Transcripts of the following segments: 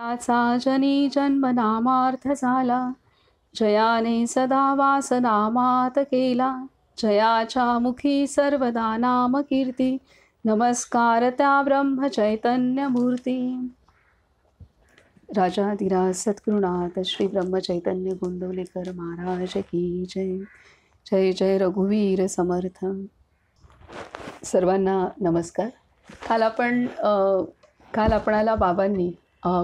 त्याचा जनी जन्म नामार्थ झाला, जयाने सदा वास नामात केला. जयाच्या मुखी सर्वदा नाम कीर्ती, नमस्कार त्या ब्रह्म चैतन्य मूर्ती. राजाधिराज सद्गुरुनाथ श्री ब्रह्मचैतन्य गोंदवलेकर महाराज की जय. जय जय रघुवीर समर्थ. सर्वांना नमस्कार. काल आपणाला बाबांनी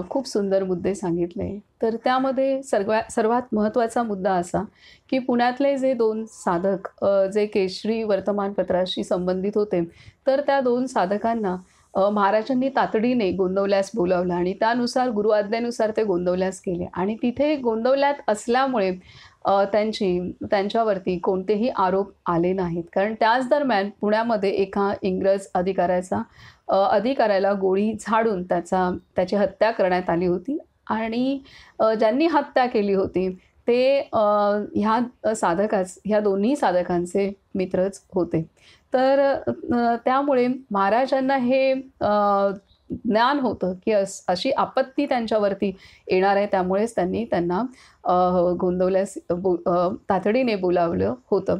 खूप सुंदर मुद्दे सांगितले. तर त्यामध्ये सर्वात महत्त्वाचा मुद्दा असा की पुण्यातले जे दोन साधक जे केशरी वर्तमानपत्राशी संबंधित होते, तर त्या दोन साधकांना महाराजांनी तातडीने गोंदवल्यास बोलावलं आणि त्यानुसार गुरु आज्ञेनुसार ते गोंदवल्यास गेले आणि तिथे गोंदवल्यात असल्यामुळे त्यांच्यावरती कोणतेही आरोप आले नाहीत. कारण त्याच दरम्यान पुण्यामध्ये एका इंग्रज अधिकाऱ्याला गोळी झाडून त्याची हत्या करण्यात आली होती आणि ज्यांनी हत्या केली होती ते ह्या दोन्ही साधकांचे मित्रच होते. तर त्यामुळे महाराजांना हे ज्ञान होतं की अशी आपत्ती त्यांच्यावरती येणार आहे. त्यामुळेच त्यांना गोंदवल्यास तातडीने बोलावलं होतं.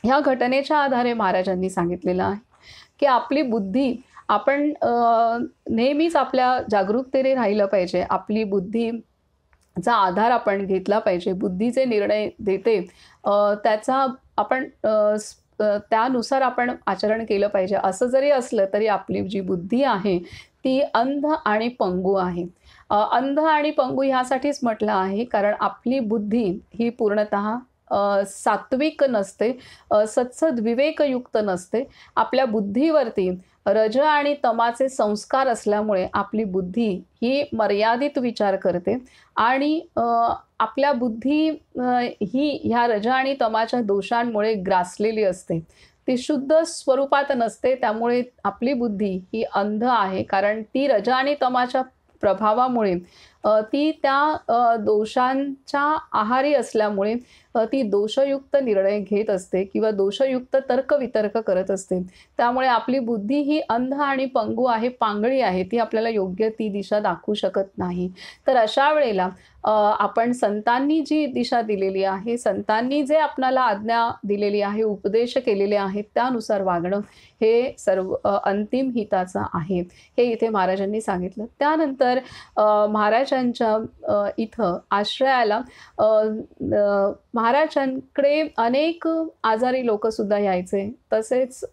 ह्या घटनेच्या आधारे महाराजांनी सांगितलेलं आहे की आपली बुद्धी आपण नेहमीच आपल्या जागरूकतेने राहिलं पाहिजे. आपली बुद्धीचा आधार आपण घेतला पाहिजे. बुद्धी जे निर्णय देते त्याचा आपण त्यानुसार आपण आचरण केलं पाहिजे. असं जरी असलं तरी आपली जी बुद्धी आहे ती अंध आणि पंगू आहे. अंध आणि पंगू ह्यासाठीच म्हटलं आहे कारण आपली बुद्धी ही पूर्णतः सात्विक नसते, सत्सद्विवेकयुक्त नसते. आपल्या बुद्धीवरती रज आणि तमाचे संस्कार असल्यामुळे आपली बुद्धी ही मर्यादित विचार करते आणि आपल्या बुद्धी ही ह्या रज आणि तमाच्या दोषांमुळे ग्रासलेली असते. ती शुद्ध स्वरूपात नसते. त्यामुळे आपली बुद्धी ही अंध आहे कारण ती रज आणि तमाच्या प्रभावामुळे ती त्या दोषांच्या आहारी असल्यामुळे ती दोषयुक्त निर्णय घेत असते किंवा दोषयुक्त तर्कवितर्क करत असते. त्यामुळे आपली बुद्धी ही अंध आणि पंगू आहे, पांगळी आहे. ती आपल्याला योग्य ती दिशा दाखवू शकत नाही. तर अशा वेळेला आपण संतांनी जी दिशा दिलेली आहे, संतांनी जे आपणाला आज्ञा दिलेली आहे, उपदेश केलेले आहेत, त्यानुसार वागणं हे सर्व अंतिम हिताचं आहे. हे इथे महाराजांनी सांगितलं. त्यानंतर महाराजांच्या इथं आश्रयाला महाराजांकडे अनेक आजारी लोकसुद्धा यायचे. तसेच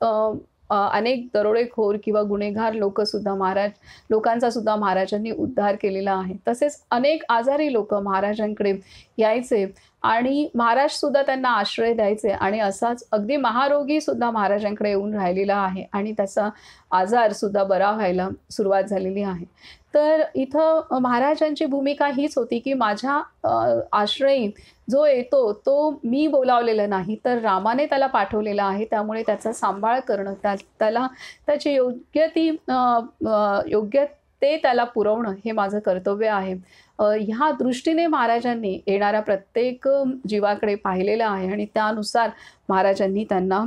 अनेक दरोडेखोर किंवा गुन्हेगार लोकांचा सुद्धा महाराजांनी उद्धार केलेला आहे. तसेच अनेक आजारी लोक महाराजांकडे यायचे आणि महाराज सुद्धा त्यांना आश्रय द्यायचे आणि असाच अगदी महारोगी सुद्धा महाराजांकडे येऊन राहिलेला आहे आणि त्याचा आजार सुद्धा बरा व्हायला सुरुवात झालेली आहे. तर इथं महाराजांची भूमिका हीच होती की माझ्या आश्रयी जो येतो तो मी बोलावलेला नाही, तर रामाने त्याला पाठवलेला आहे. त्यामुळे त्याचा सांभाळ करणं, त्याला त्याची योग्य ते त्याला पुरवणं हे माझं कर्तव्य आहे. ह्या दृष्टीने महाराजांनी येणाऱ्या प्रत्येक जीवाकडे पाहिलेलं आहे आणि त्यानुसार महाराजांनी त्यांना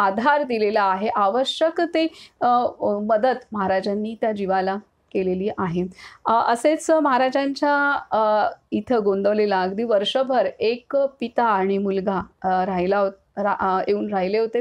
आधार दिलेला आहे. आवश्यक ते मदत महाराजांनी त्या जीवाला केलेली आहे. असेच महाराजांच्या इथं गोंदवलेला अगदी वर्षभर एक पिता आणि मुलगा येऊन राहिले होते.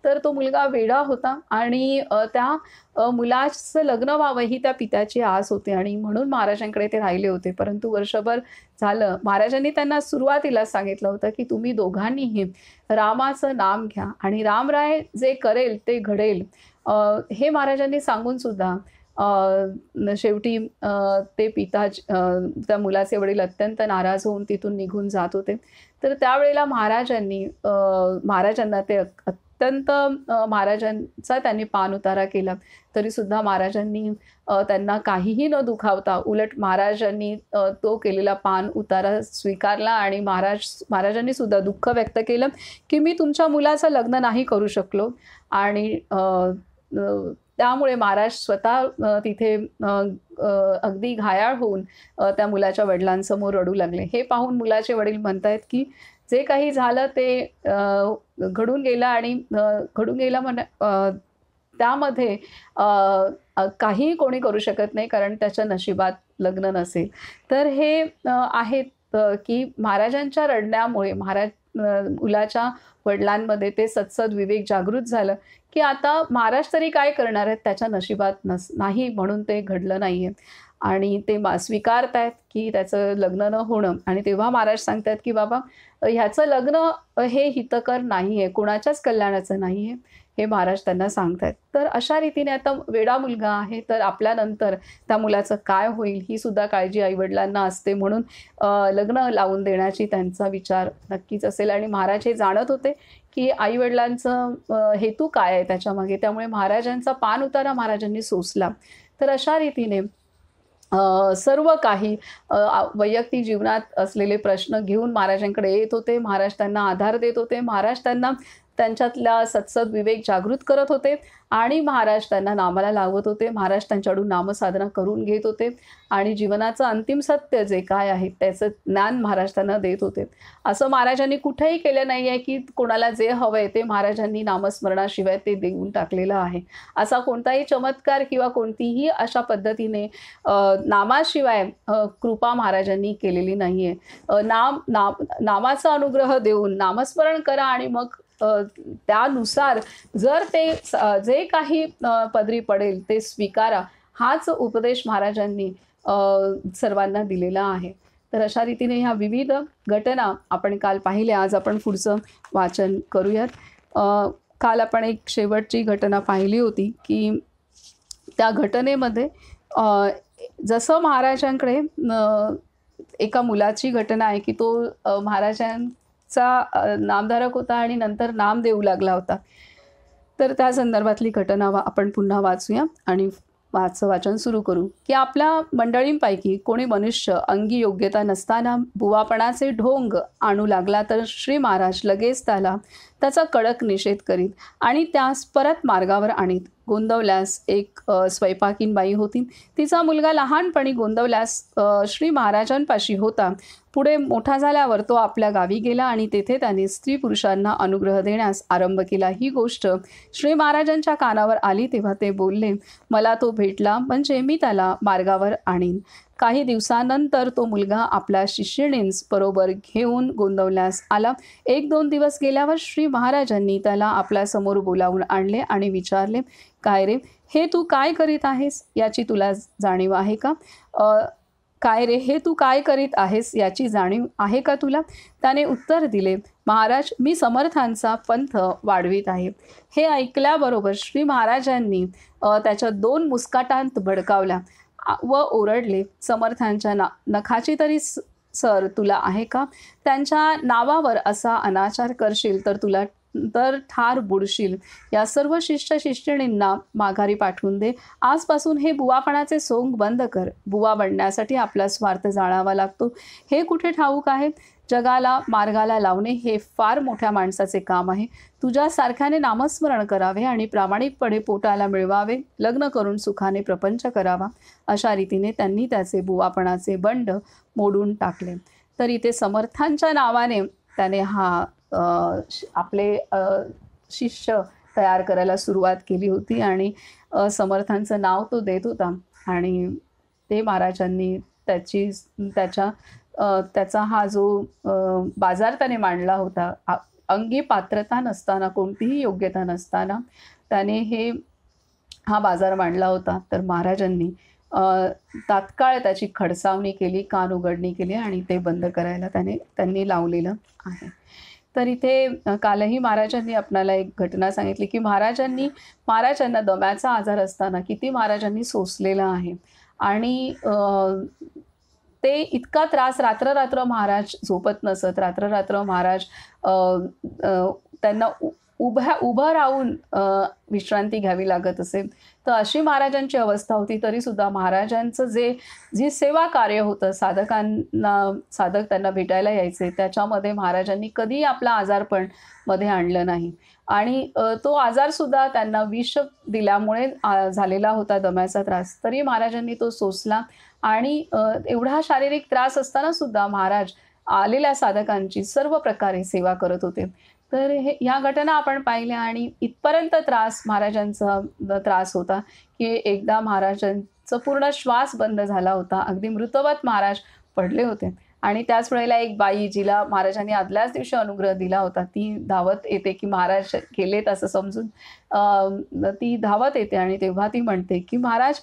तर तो मुलगा वेडा होता आणि त्या मुलाचं लग्न व्हावं ही त्या पित्याची आस होती आणि म्हणून महाराजांकडे ते राहिले होते. परंतु वर्षभर झालं. महाराजांनी त्यांना सुरुवातीला सांगितलं होतं की तुम्ही दोघांनीही रामाचं नाम घ्या आणि रामराय जे करेल ते घडेल. हे महाराजांनी सांगून सुद्धा शेवटी ते पिता त्या मुलाचे वडील अत्यंत नाराज होऊन तिथून निघून जात होते. तर त्यावेळेला महाराजांना ते अत्यंत महाराजांचा त्यांनी पान उतारा केला. तरीसुद्धा महाराजांनी त्यांना काहीही न दुखावता उलट महाराजांनी तो केलेला पान उतारा स्वीकारला आणि महाराजांनी सुद्धा दुःख व्यक्त केलं की मी तुमच्या मुलाचं लग्न नाही करू शकलो आणि त्यामुळे महाराज स्वतः तिथे अगदी घायाळ होऊन त्या मुलाच्या वडिलांसमोर रडू लागले. हे पाहून मुलाचे वडील म्हणतायत की जे काही झालं ते घडून गेलं आणि घडून गेलं त्यामध्ये काही कोणी करू शकत नाही कारण त्याच्या नशिबात लग्न नसेल. तर हे आहेत की महाराजांच्या रडण्यामुळे मुलाच्या वडिलांमध्ये ते सत्सद विवेक जागृत झालं, की आता महाराज तरी काय करणार आहेत, त्याच्या नशिबात नाही म्हणून ते घडलं नाहीये. आणि ते स्वीकारतायत की त्याचं लग्न न होणं आणि तेव्हा महाराज सांगतायत की बाबा ह्याचं लग्न हे हितकर नाहीये, कुणाच्याच कल्याणाचं नाहीये, हे महाराज त्यांना सांगतायत. तर अशा रीतीने आता वेडा मुलगा आहे, तर आपल्यानंतर त्या मुलाचं काय होईल ही सुद्धा काळजी आई-वडिलांना असते. म्हणून लग्न लावून देण्याची त्यांचा विचार नक्कीच असेल आणि महाराज हे जाणत होते की आई-वडिलांचं हेतू काय आहे त्याच्यामागे. त्यामुळे महाराजांचा पाणउतारा महाराजांनी सोसला. तर अशा रीतीने सर्व काही वैयक्तिक जीवनात असलेले प्रश्न घेऊन महाराजांकडे येत होते. महाराज त्यांना आधार देत होते. महाराज त्यांना त्यांच्यातला सत्सद विवेक जागृत करत होते आणि महाराज त्यांना नामाला लावत होते. महाराज त्यांच्याकडून नामसाधना करून घेत होते आणि जीवनाचं अंतिम सत्य जे काय आहे त्याचं ज्ञान महाराज त्यांना देत होते. असं महाराजांनी कुठेही केलं नाही आहे की कोणाला जे हवंय ते महाराजांनी नामस्मरणाशिवाय ते देऊन टाकलेलं आहे. असा कोणताही चमत्कार किंवा कोणतीही अशा पद्धतीने नामाशिवाय कृपा महाराजांनी केलेली नाही आहे. नामाचा अनुग्रह देऊन नामस्मरण करा आणि मग त्यानुसार जर ते जे काही पदरी पडेल ते स्वीकारा, हाच उपदेश महाराजांनी सर्वांना दिलेला आहे. तर अशा रीतीने ह्या विविध घटना आपण काल पाहिल्या. आज आपण पुढचं वाचन करूयात. काल आपण एक शेवटची घटना पाहिली होती की त्या घटनेमध्ये जसं महाराजांकडे एका मुलाची घटना आहे की तो महाराजांचा नामधारक होता आणि नंतर नाम देऊ लागला होता. तर त्या संदर्भातली घटना आपण पुन्हा वाचूया आणि वाचन सुरू करू की आपल्या मंडळींपैकी कोणी मनुष्य अंगी योग्यता नसताना बुवापणाचे ढोंग आणू लागला तर श्री महाराज लगेच त्याचा कडक निषेध करीत आणि त्यास परत मार्गावर आणीत. गोंदवल्यास एक स्वयंपाकीन बाई होती. तिचा मुलगा लहानपणी गोंदवल्यास श्री महाराजांपाशी होता. पुढे मोठा झाल्यावर तो आपल्या गावी गेला आणि तेथे त्याने स्त्री पुरुषांना अनुग्रह देण्यास आरंभ केला. ही गोष्ट श्री महाराजांच्या कानावर आली तेव्हा ते बोलले, मला तो भेटला म्हणजे मी त्याला मार्गावर आणीन. काही दिवसानंतर तो मुलगा आपल्या शिष्यणींस बरोबर घेऊन गोंदवल्यास आला. 1-2 दिवस गेल्यावर श्री महाराजांनी त्याला आपल्या समोर बोलावून आणले आणि विचारले, काय रे, हे तू काय करीत आहेस याची तुला जाणीव आहे का? काय रे, हे तू काय करीत आहेस याची जाणीव आहे का तुला? त्याने उत्तर दिले, महाराज, मी समर्थांचा पंथ वाढवित आहे. हे ऐकल्याबरोबर श्री महाराजांनी त्याच्या 2 मुस्काटांत भडकावल्या व ओरडले, समर्थांच्या नखाची तरी सर तुला आहे का? त्यांच्या नावावर असा अनाचार करशील तर ठार बुडशील. या सर्व शिष्य शिष्यणींना माघारी पाठवून दे. आजपासून हे बुवापणाचे सोंग बंद कर. बुवा बनण्यासाठी आपला स्वार्थ जाळावा लागतो हे कुठे ठाऊक आहे? जगाला मार्गाला लावणे हे फार मोठ्या माणसाचे काम आहे. तुझ्यासारख्याने नामस्मरण करावे आणि प्रामाणिकपणे पोटाला मिळवावे, लग्न करून सुखाने प्रपंच करावा. अशा रीतीने त्यांनी त्याचे बुवापणाचे बंड मोडून टाकले. तर इथे समर्थांच्या नावाने त्याने आपले शिष्य तयार करायला सुरुवात केली होती आणि समर्थांचं नाव तो देत होता आणि ते महाराजांनी त्याचा हा जो बाजार त्याने मांडला होता, अंगी पात्रता नसताना, कोणतीही योग्यता नसताना त्याने हा बाजार मांडला होता. तर महाराजांनी तात्काळ त्याची खडसावणी केली, कान उघडणी केली आणि ते बंद करायला त्यांनी लावलेलं आहे. तर इथे कालही महाराजांनी आपल्याला एक घटना सांगितली की महाराजांना दम्याचा आजार असताना किती महाराजांनी सोसलेला आहे आणि ते इतका त्रास, रात्र महाराज झोपत नसत. रात्र महाराज त्यांना उभं राहून विश्रांती घ्यावी लागत असे. तर अशी महाराजांची अवस्था होती. तरीसुद्धा महाराजांचं जी सेवा कार्य होतं, साधक त्यांना भेटायला यायचे, त्याच्यामध्ये महाराजांनी कधीही आपला आजारपण मध्ये आणलं नाही आणि तो आजारसुद्धा त्यांना विष दिल्यामुळे झालेला होता, दम्याचा त्रास. तरी महाराजांनी तो सोसला आणि एवढा शारीरिक त्रास असताना सुद्धा महाराज आलेल्या साधकांची सर्व प्रकारे सेवा करत होते. तर ह्या घटना आपण पाहिल्या आणि इथपर्यंत महाराजांचा त्रास होता की एकदा महाराजांचं पूर्ण श्वास बंद झाला होता. अगदी मृतवत महाराज पडले होते. आणि त्याच वेळेला एक बाई जिला महाराजांनी आदल्याच दिवशी अनुग्रह दिला होता, ती धावत येते, की महाराज गेलेत असं समजून ती धावत येते आणि तेव्हा ती म्हणते, की "महाराज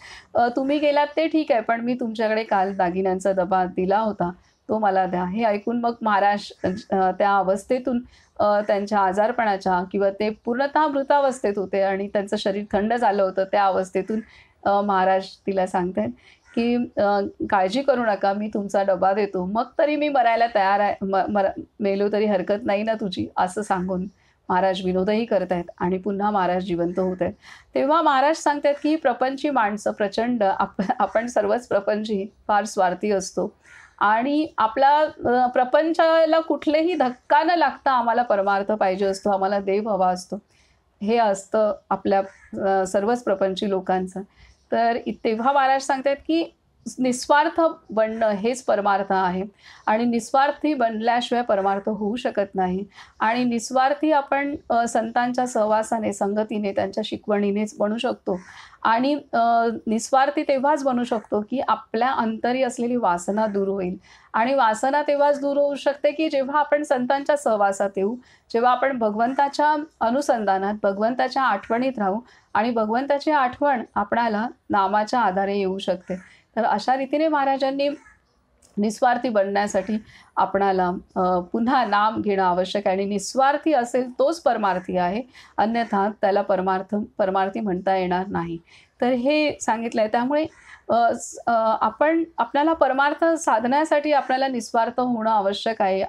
तुम्ही गेलात ते ठीक आहे, पण मी तुमच्याकडे काल दागिन्यांचा डबा दिला होता, तो मला द्या." हे ऐकून मग महाराज त्या अवस्थेतून त्यांच्या आजारपणाच्या किंवा ते पूर्णतः मृतावस्थेत होते आणि त्यांचं शरीर थंड झालं होतं. त्या अवस्थेतून महाराज तिला सांगतायत, की "काळजी करू नका, मी तुमचा डबा देतो. मग तरी मी मरायला तयार आहे, मेलो तरी हरकत नाही ना तुझी?" असं सांगून महाराज विनोदही करतायत आणि पुन्हा महाराज जिवंत होत आहेत. तेव्हा महाराज सांगतायत, की प्रपंची माणसं प्रचंड आपण सर्वच प्रपंची फार स्वार्थी असतो आणि आपला प्रपंचाला कुठलेही धक्का न लागता आम्हाला परमार्थ पाहिजे असतो, आम्हाला देव हवा असतो. हे असतं आपल्या सर्वच प्रपंची लोकांचं. तर तेव्हा महाराज सांगतायत, की निस्वार्थ बनणं हेच परमार्थ आहे आणि निस्वार्थी बनल्याशिवाय परमार्थ होऊ शकत नाही आणि निस्वार्थी आपण संतांच्या सहवासाने, संगतीने, त्यांच्या शिकवणीनेच बनू शकतो आणि निस्वार्थी तेव्हाच बनू शकतो, की आपल्या अंतरी असलेली वासना दूर होईल आणि वासना तेव्हाच दूर होऊ शकते, की जेव्हा आपण संतांच्या सहवासात येऊ, जेव्हा आपण भगवंताच्या अनुसंधानात, भगवंताच्या आठवणीत राहू आणि भगवंताची आठवण आपणाला नामाच्या आधारे येऊ शकते. तर अशा रीतीने महाराजांनी निस्वार्थी बनण्यासाठी आपणाला पुन्हा नाम घेणं आवश्यक आहे आणि निस्वार्थी असेल तोच परमार्थी आहे, अन्यथा त्याला परमार्थी म्हणता येणार नाही. तर हे सांगितलं आहे. त्यामुळे आपल्याला परमार्थ साधण्यासाठी आपल्याला निस्वार्थ होणं आवश्यक आहे.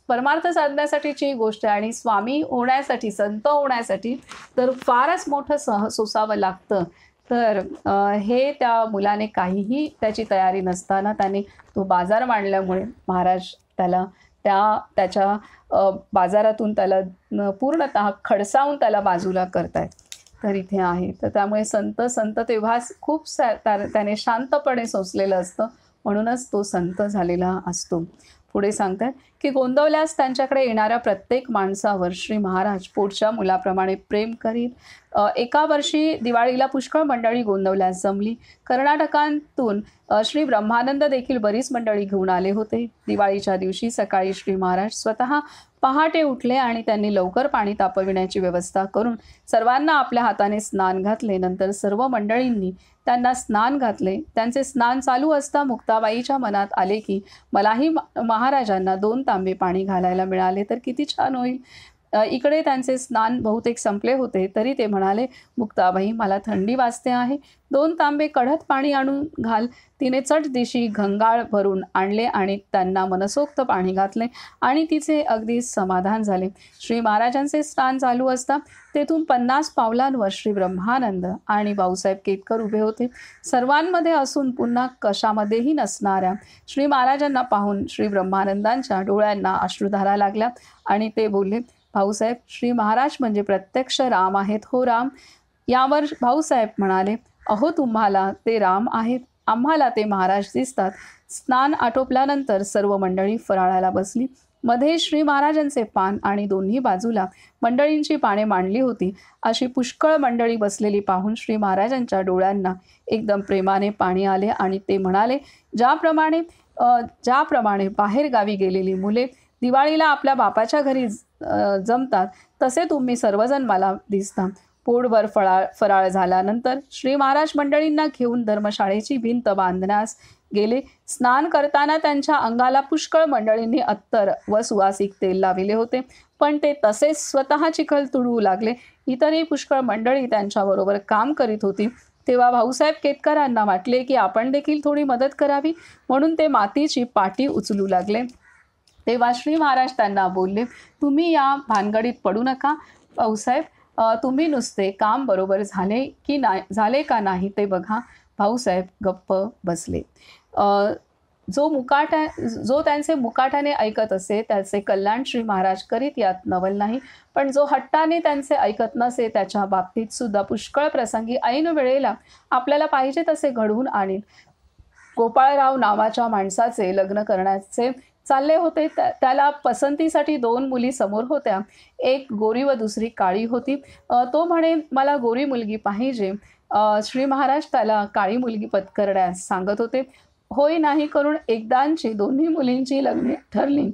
परमार्थ साधण्यासाठीची गोष्ट आहे आणि स्वामी होण्यासाठी, संत होण्यासाठी तर फारच मोठं सोसावं लागतं. तर हे त्या मुलाने काहीही त्याची तयारी नसताना त्याने तो बाजार मांडल्यामुळे महाराज त्याला त्याच्या बाजारातून त्याला पूर्णतः खडसावून त्याला बाजूला करतायत. तर इथे आहे. तर त्यामुळे संत तेव्हाच खूप त्याने शांतपणे सोसलेलं असतं, म्हणूनच तो संत झालेला असतो. पुढे सांगतात, की गोंदवल्यास त्यांच्याकडे येणाऱ्या प्रत्येक माणसावर श्री महाराज पोटच्या मुलाप्रमाणे प्रेम करीत. एका वर्षी दिवाळीला पुष्कळ मंडळी गोंदवल्यास जमली. कर्नाटकातून श्री ब्रह्मानंद देखील बरीच मंडळी घेऊन आले होते. दिवाळीच्या दिवशी सकाळी श्री महाराज स्वतः पहाटे उठले आणि त्यांनी लवकर पाणी तापविण्याची व्यवस्था करून सर्वांना आपल्या हाताने स्नान घातले. नंतर सर्व मंडळींनी त्यांना स्नान घातले. त्यांचे स्नान चालू असता मुक्ताबाईच्या मनात आले, की मलाही महाराजांना 2 तांबे पाणी घालायला मिळाले तर किती छान होईल. इकडे त्यांचे स्नान बहुतेक संपले होते, तरी ते म्हणाले, मुक्ताबाई मला थंडी वाजते आहे, 2 तांबे कढत पाणी आणून घाल. तिने चटदिशी घंगाळ भरून आणले आणि त्यांना मनसोक्त पाणी घातले आणि तिचे अगदी समाधान झाले. श्री महाराजांचे स्नान चालू असता तेथून 50 पावलांवर श्री ब्रह्मानंद आणि भाऊसाहेब केतकर उभे होते. सर्वांमध्ये असून पुन्हा कशामध्येही नसणाऱ्या श्री महाराजांना पाहून श्री ब्रह्मानंदांच्या डोळ्यांना अश्रुधारा लागल्या आणि ते बोलले, भाऊसाहेब, श्री महाराज म्हणजे प्रत्यक्ष राम आहेत हो राम. यावर भाऊसाहेब म्हणाले, अहो तुम्हाला ते राम आहेत, आम्हाला ते महाराज दिसतात. स्नान आटोपल्यानंतर सर्व मंडळी फराळाला बसली. मध्ये श्री महाराजांचे पान आणि दोन्ही बाजूला मंडळींची पाने मांडली होती. अशी पुष्कळ मंडळी बसलेली पाहून श्री महाराजांच्या डोळ्यांना एकदम प्रेमाने पाणी आले आणि ते म्हणाले, ज्याप्रमाणे बाहेर गावी गेलेली मुले दिवाळीला आपल्या बापाच्या घरी जमतात, तसे तुम्ही सर्वजण मला दिसता. पोटभर फराळ झाल्यानंतर श्री महाराज मंडळींना घेऊन धर्मशाळेची भिंत बांधण्यास गेले. स्नान करताना त्यांच्या अंगाला पुष्कळ मंडळींनी अत्तर व सुवासिक तेल लाविले होते, पण ते तसेच स्वतः चिखल तुडवू लागले. इतरही पुष्कळ मंडळी त्यांच्याबरोबर काम करीत होती. तेव्हा भाऊसाहेब केतकरांना वाटले, की आपण देखील थोडी मदत करावी, म्हणून ते मातीची पाटी उचलू लागले. तेव्हा श्री महाराज त्यांना बोलले, तुम्ही या भानगडीत पडू नका. भाऊसाहेब, तुम्ही नुसते काम बरोबर झाले का नाही ते बघा. भाऊसाहेब गप्प बसले. जो त्यांचे मुकाट्याने ऐकत असे त्याचे कल्याण श्री महाराज करीत यात नवल नाही, पण जो हट्टाने त्यांचे ऐकत नसे त्याच्या बाबतीत सुद्धा पुष्कळ प्रसंगी ऐन वेळेला आपल्याला पाहिजे तसे घडवून आणील. गोपाळराव नावाच्या माणसाचे लग्न करण्याचे चालले होते. त्याला पसंतीसाठी 2 मुली समोर होत्या. एक गोरी व दुसरी काळी होती. तो म्हणे, मला गोरी मुलगी पाहिजे. श्री महाराज त्याला काळी मुलगी पत्करण्यास सांगत होते. होय नाही करून एकदांची दोन्ही मुलींची लग्ने ठरली.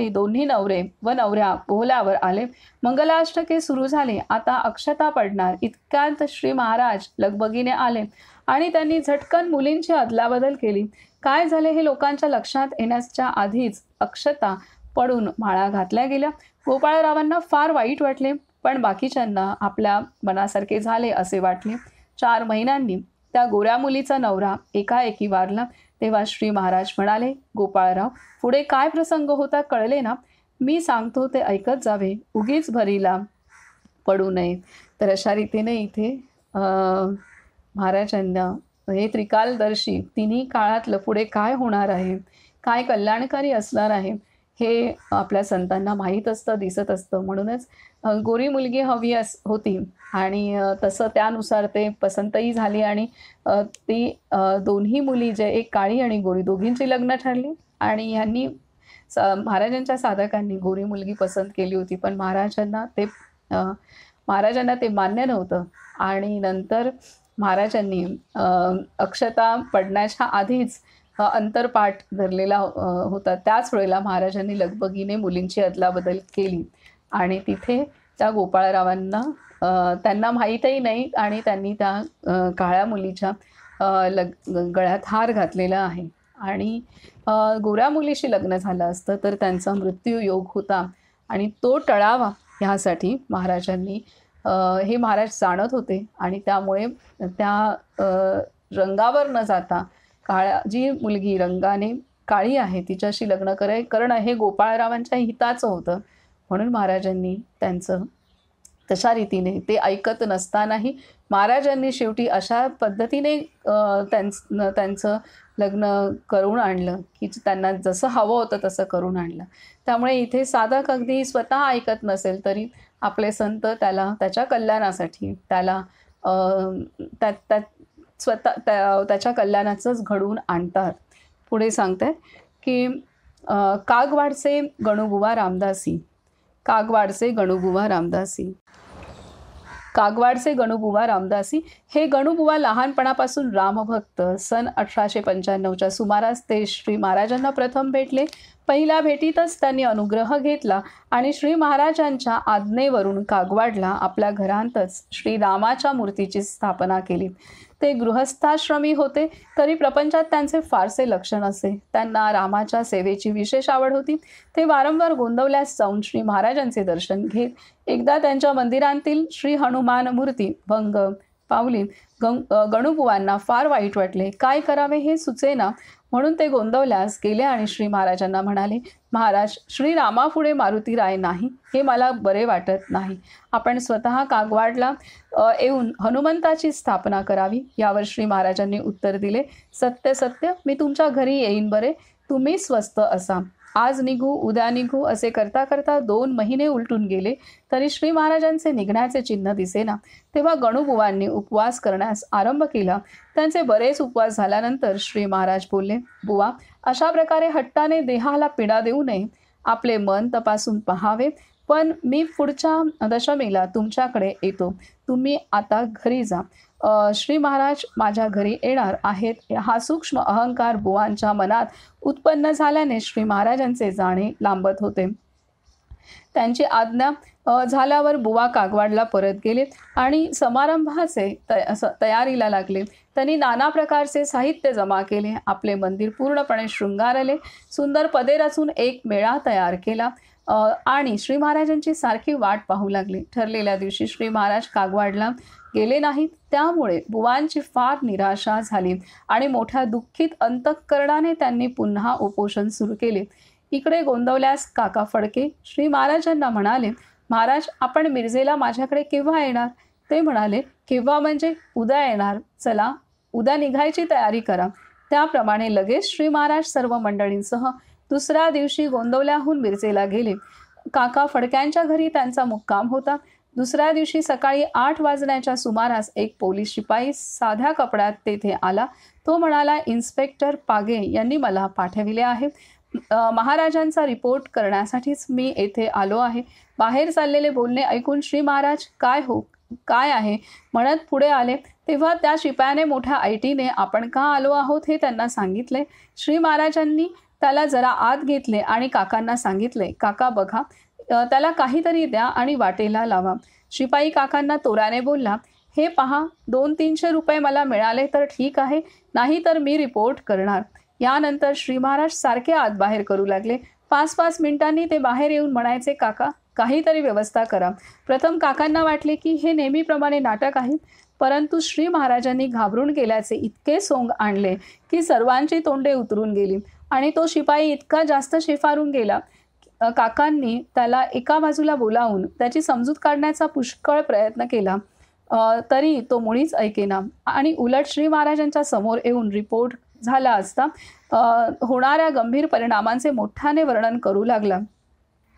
दोन्ही नवरे व नवऱ्या पोहल्यावर आले. मंगलाष्टके सुरू झाले. आता अक्षता पडणार इतक्यात श्री महाराज लगबगीने आले आणि त्यांनी झटकन मुलींची अदलाबदल केली. काय झाले हे लोकांच्या लक्षात येण्याच्या आधीच अक्षता पडून माळा घातल्या गेल्या. गोपाळरावांना फार वाईट वाटले, पण बाकीच्यांना आपल्या मनासारखे झाले असे वाटले. 4 महिन्यांनी त्या गोऱ्या मुलीचा नवरा एकाएकी वारला. तेव्हा श्री महाराज म्हणाले, गोपाळराव, पुढे काय प्रसंग होता कळले ना? मी सांगतो ते ऐकत जावे, उगीच भरीला पडू नये. तर अशा रीतीने इथे महाराजांना हे त्रिकालदर्शी तिन्ही काळातलं पुढे काय होणार आहे, काय कल्याणकारी असणार आहे, हे आपल्या संतांना माहीत असतं, दिसत असतं. म्हणूनच गोरी मुलगी हवी होती आणि तसं त्यानुसार ते पसंतही झाली आणि ती दोन्ही मुली जे एक काळी आणि गोरी दोघींची लग्न ठरली. आणि ह्यांनी महाराजांच्या साधकांनी गोरी मुलगी पसंत केली होती, पण महाराजांना ते मान्य नव्हतं. आणि नंतर महाराजांनी अक्षता पडण्याच्या आधीच अंतरपाठ धरलेला होता. त्याच वेळेला महाराजांनी लगबगीने मुलींची अदलाबदल केली आणि तिथे त्या गोपाळरावांना त्यांना माहीतही नाही आणि त्यांनी त्या काळ्या मुलीच्या गळ्यात हार घातलेला आहे. आणि गोऱ्या मुलीशी लग्न झालं असतं तर त्यांचा मृत्यू योग होता आणि तो टळावा ह्यासाठी महाराजांनी हे महाराज जाणत होते आणि त्यामुळे त्या रंगावर न जाता जी मुलगी रंगाने काळी आहे तिच्याशी लग्न करणं हे गोपाळरावांच्या हिताचं होतं. म्हणून महाराजांनी त्यांचं तशा रीतीने ते ऐकत नसतानाही महाराजांनी शेवटी अशा पद्धतीने त्यांचं लग्न करून आणलं की त्यांना जसं हवं होतं तसं करून आणलं. त्यामुळे इथे साधक अगदी स्वतः ऐकत नसेल तरी आपले संत त्याला त्याच्या कल्याणासाठी त्याला त्याच्या कल्याणाचंच घडवून आणतात. पुढे सांगतात की कागवाडचे गणुबुवा रामदासी. कागवाडचे गणुबुवा रामदासी हे गणुबुवा लहानपणापासून रामभक्त. सन 1895च्या सुमारास ते श्री महाराजांना प्रथम भेटले. पहिल्या भेटीतच त्यांनी अनुग्रह घेतला आणि श्री महाराजांच्या आज्ञेवरून कागवाडला आपल्या घरांतच श्री रामाच्या मूर्तीची स्थापना केली. ते गृहस्थाश्रमी होते तरी प्रपंचात त्यांचे फारसे लक्ष नसे. त्यांना रामाच्या सेवेची विशेष आवड होती. ते वारंवार गोंदवल्यास जाऊन श्री महाराजांचे दर्शन घेत. एकदा त्यांच्या मंदिरांतील श्री हनुमान मूर्ती भंग पावली. गणुबुवांना फार वाईट वाटले. काय करावे हे सुचेना. म्हणून ते गोंदवल्यास गेले आणि श्री महाराजांना म्हणाले, महाराज, श्री रामापुढे मारुतीराय नाही हे मला बरे वाटत नाही. आपण स्वतः कागवाडला येऊन हनुमंताची स्थापना करावी. यावर श्री महाराजांनी उत्तर दिले, सत्य सत्य, मी तुमच्या घरी येईन बरे. तुम्ही स्वस्थ असा. आज निघू उद्या निघू असे करता करता 2 महिने उलटून गेले तरी श्री महाराजांचे निघण्याचे चिन्ह दिसेना. तेव्हा गणुबुवांनी उपवास करण्यास आरंभ केला. त्यांचे बरेच उपवास झाल्यानंतर श्री महाराज बोलले, बुवा, अशा प्रकारे हट्टाने देहाला पीडा देऊ नये. आपले मन तपासून पहावे. पण मी पुढच्या दशमीला तुमच्याकडे येतो. तुम्ही आता घरी जा. श्री महाराज माझ्या घरी येणार आहेत हा सूक्ष्म अहंकार बुवांच्या मनात उत्पन्न झाल्याने श्री महाराजांचे जाणे लांबत होते. त्यांची आज्ञा झाल्यावर बुवा कागवाडला परत गेले आणि समारंभाचे तयारीला लागले. त्यांनी नाना प्रकारचे साहित्य जमा केले. आपले मंदिर पूर्णपणे शृंगारले. सुंदर पदे रचून एक मेळा तयार केला आणि श्री महाराजांची सारखी वाट पाहू लागले. ठरलेल्या दिवशी श्री महाराज कागवाडला गेले नाहीत. त्यामुळे बुवांची फार निराशा झाली आणि मोठ्या दुःखित अंतःकरणाने त्यांनी पुन्हा उपोषण सुरू केले. इकडे गोंदवल्यास काका फडके श्री महाराजांना म्हणाले, महाराज, आपण मिरजेला माझ्याकडे केव्हा येणार? ते म्हणाले, केव्हा म्हणजे उद्या येणार. चला, उद्या निघायची तयारी करा. त्याप्रमाणे लगेच श्री महाराज सर्व मंडळींसह दुसऱ्या दिवशी गोंदवल्याहून मिरजेला गेले. काका फडक्यांच्या घरी त्यांचा मुक्काम होता. दुसऱ्या दिवशी सकाळी 8 वाजण्याच्या सुमारास एक पोलीस शिपाई साध्या कपड्यात तेथे आला. तो म्हणाला, इन्स्पेक्टर पागे यांनी मला पाठविले आहे. महाराजांचा रिपोर्ट करण्यासाठीच मी येथे आलो आहे. बाहेर चाललेले बोलणे ऐकून श्री महाराज, काय हो, काय आहे म्हणत पुढे आले, तेव्हा त्या शिपायाने मोठ्या ऐटीने आपण का आलो आहोत हे त्यांना सांगितले. श्री महाराजांनी त्याला जरा आत घेतले आणि काकांना सांगितले, काका बघा, त्याला काहीतरी द्या आणि वाटेला लावा. शिपाई काकांना तोराने बोलला, हे पहा, 200-300 रुपये मला मिळाले तर ठीक आहे, नाही तर मी रिपोर्ट करणार. यानंतर श्री महाराज सारखे आत बाहेर करू लागले. 5-5 मिनिटांनी ते बाहेर येऊन म्हणायचे, काका काहीतरी व्यवस्था करा. प्रथम काकांना वाटले की हे नेहमीप्रमाणे नाटक आहे, परंतु श्री महाराजांनी घाबरून गेल्याचे इतके सोंग आणले की सर्वांची तोंडे उतरून गेली आणि तो शिपाई इतका जास्त शेफारून गेला. काकांनी त्याला एका बाजूला बोलावून त्याची समजूत काढण्याचा पुष्कळ प्रयत्न केला, तरी तो मुळीच ऐकेना आणि उलट श्री महाराजांच्या समोर येऊन रिपोर्ट झाला असता होणाऱ्या गंभीर परिणामांचे मोठ्याने वर्णन करू लागला.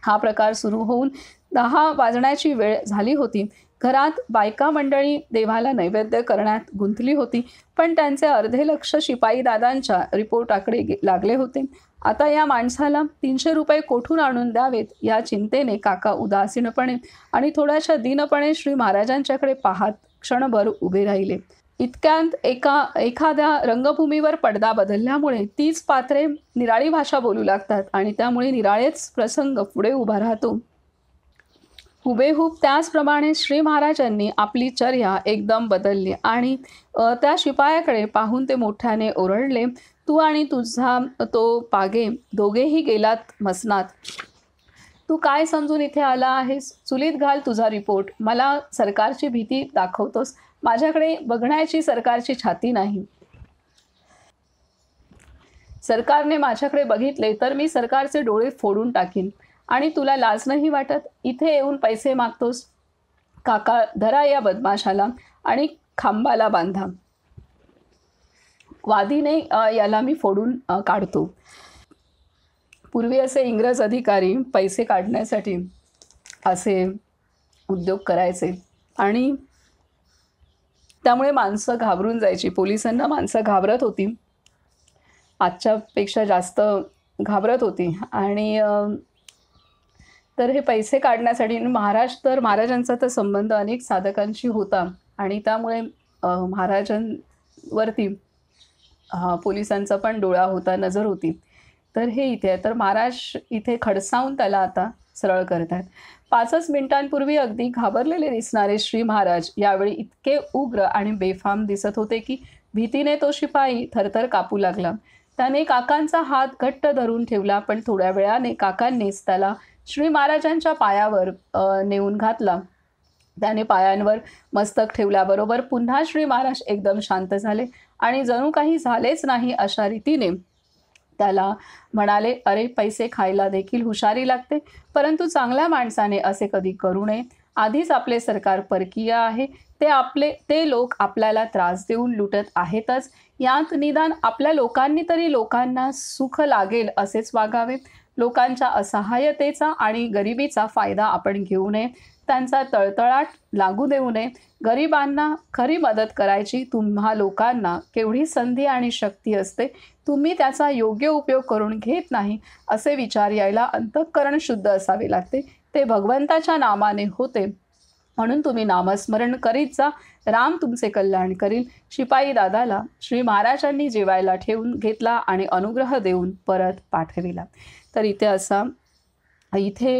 हा प्रकार सुरू होऊन 10 वाजण्याची वेळ झाली होती. घरात बायका मंडळी देवाला नैवेद्य करण्यात गुंतली होती, पण त्यांचे अर्धे लक्ष शिपाई दादांच्या रिपोर्टाकडे लागले होते. आता या माणसाला 300 रुपये कोठून आणून द्यावेत या चिंतेने काका उदासीनपणे आणि थोड्याशा दीनपणे श्री महाराजांच्याकडे पाहत क्षणभर उभे राहिले. इतक्यात एखाद्या रंगभूमीवर पडदा बदलल्यामुळे तीच पात्रे निराळी भाषा बोलू लागतात आणि त्यामुळे निराळेच प्रसंग पुढे उभा राहतो. हुबेहूब त्याचप्रमाणे श्री महाराजांनी आपली चर्या एकदम बदलली आणि त्या शिपायाकडे पाहून ते मोठ्याने ओरडले, तू आणि तुझा तो पागे दोघेही गेलात मसनात. तू काय समजून इथे आला आहेस? चुलीत घाल तुझा रिपोर्ट. मला सरकारची भीती दाखवतोस. माझ्याकडे बघण्याची सरकारची छाती नाही. सरकारने माझ्याकडे बघितले तर मी सरकारचे डोळे फोडून टाकीन. आणि तुला लाज नाही वाटत? इथे येऊन पैसे मागतोस? काका, धरा या बदमाशाला आणि खांबाला बांधा. वादीने याला मी फोडून काढतो. पूर्वी असे इंग्रज अधिकारी पैसे काढण्यासाठी असे उद्योग करायचे आणि त्यामुळे माणसं घाबरून जायची. पोलिसांना माणसं घाबरत होती, आजच्यापेक्षा जास्त घाबरत होती. आणि तर हे पैसे काढण्यासाठी महाराजांचा तर संबंध अनेक साधकांशी होता आणि त्यामुळे महाराजांवरती पोलिसांचा पण डोळा होता, नजर होती. तर हे इथे आहे. तर महाराज इथे खडसावून त्याला आता सरळ करतात. 5 मिनिटांपूर्वी अगदी घाबरलेले दिसणारे श्री महाराज यावेळी इतके उग्र आणि बेफाम दिसत होते की भीतीने तो शिपाई थरथर कापू लागला. त्याने काकांचा हात घट्ट धरून ठेवला, पण थोड्या वेळाने काकांनीच त्याला श्री महाराजांच्या पायावर नेऊन घातला. त्याने पायांवर मस्तक ठेवल्याबरोबर पुन्हा श्री महाराज एकदम शांत झाले आणि जणू काही झालेच नाही अशा रीतीने त्याला म्हणाले, अरे, पैसे खायला देखील हुशारी लागते, परंतु चांगल्या माणसाने असे कधी करू नये. आधीच आपले सरकार परकीय आहे. ते लोक आपल्याला त्रास देऊन लुटत आहेतच. यात निदान आपल्या लोकांनी तरी लोकांना सुख लागेल असेच वागावे. लोकांच्या असहाय्यतेचा आणि गरिबीचा फायदा आपण घेऊ नये. त्यांचा तळतळाट लागू देऊ नये. गरिबांना खरी मदत करायची तुम्हा लोकांना केवढी संधी आणि शक्ती असते, तुम्ही त्याचा योग्य उपयोग करून घेत नाही. असे विचार यायला अंतःकरण शुद्ध असावे लागते. ते भगवंताच्या नामाने होते, म्हणून तुम्ही नामस्मरण करीत जा. राम तुमचे कल्याण करील. शिपाई दादाला श्री महाराजांनी जेवायला ठेवून घेतला आणि अनुग्रह देऊन परत पाठविला. तर इथे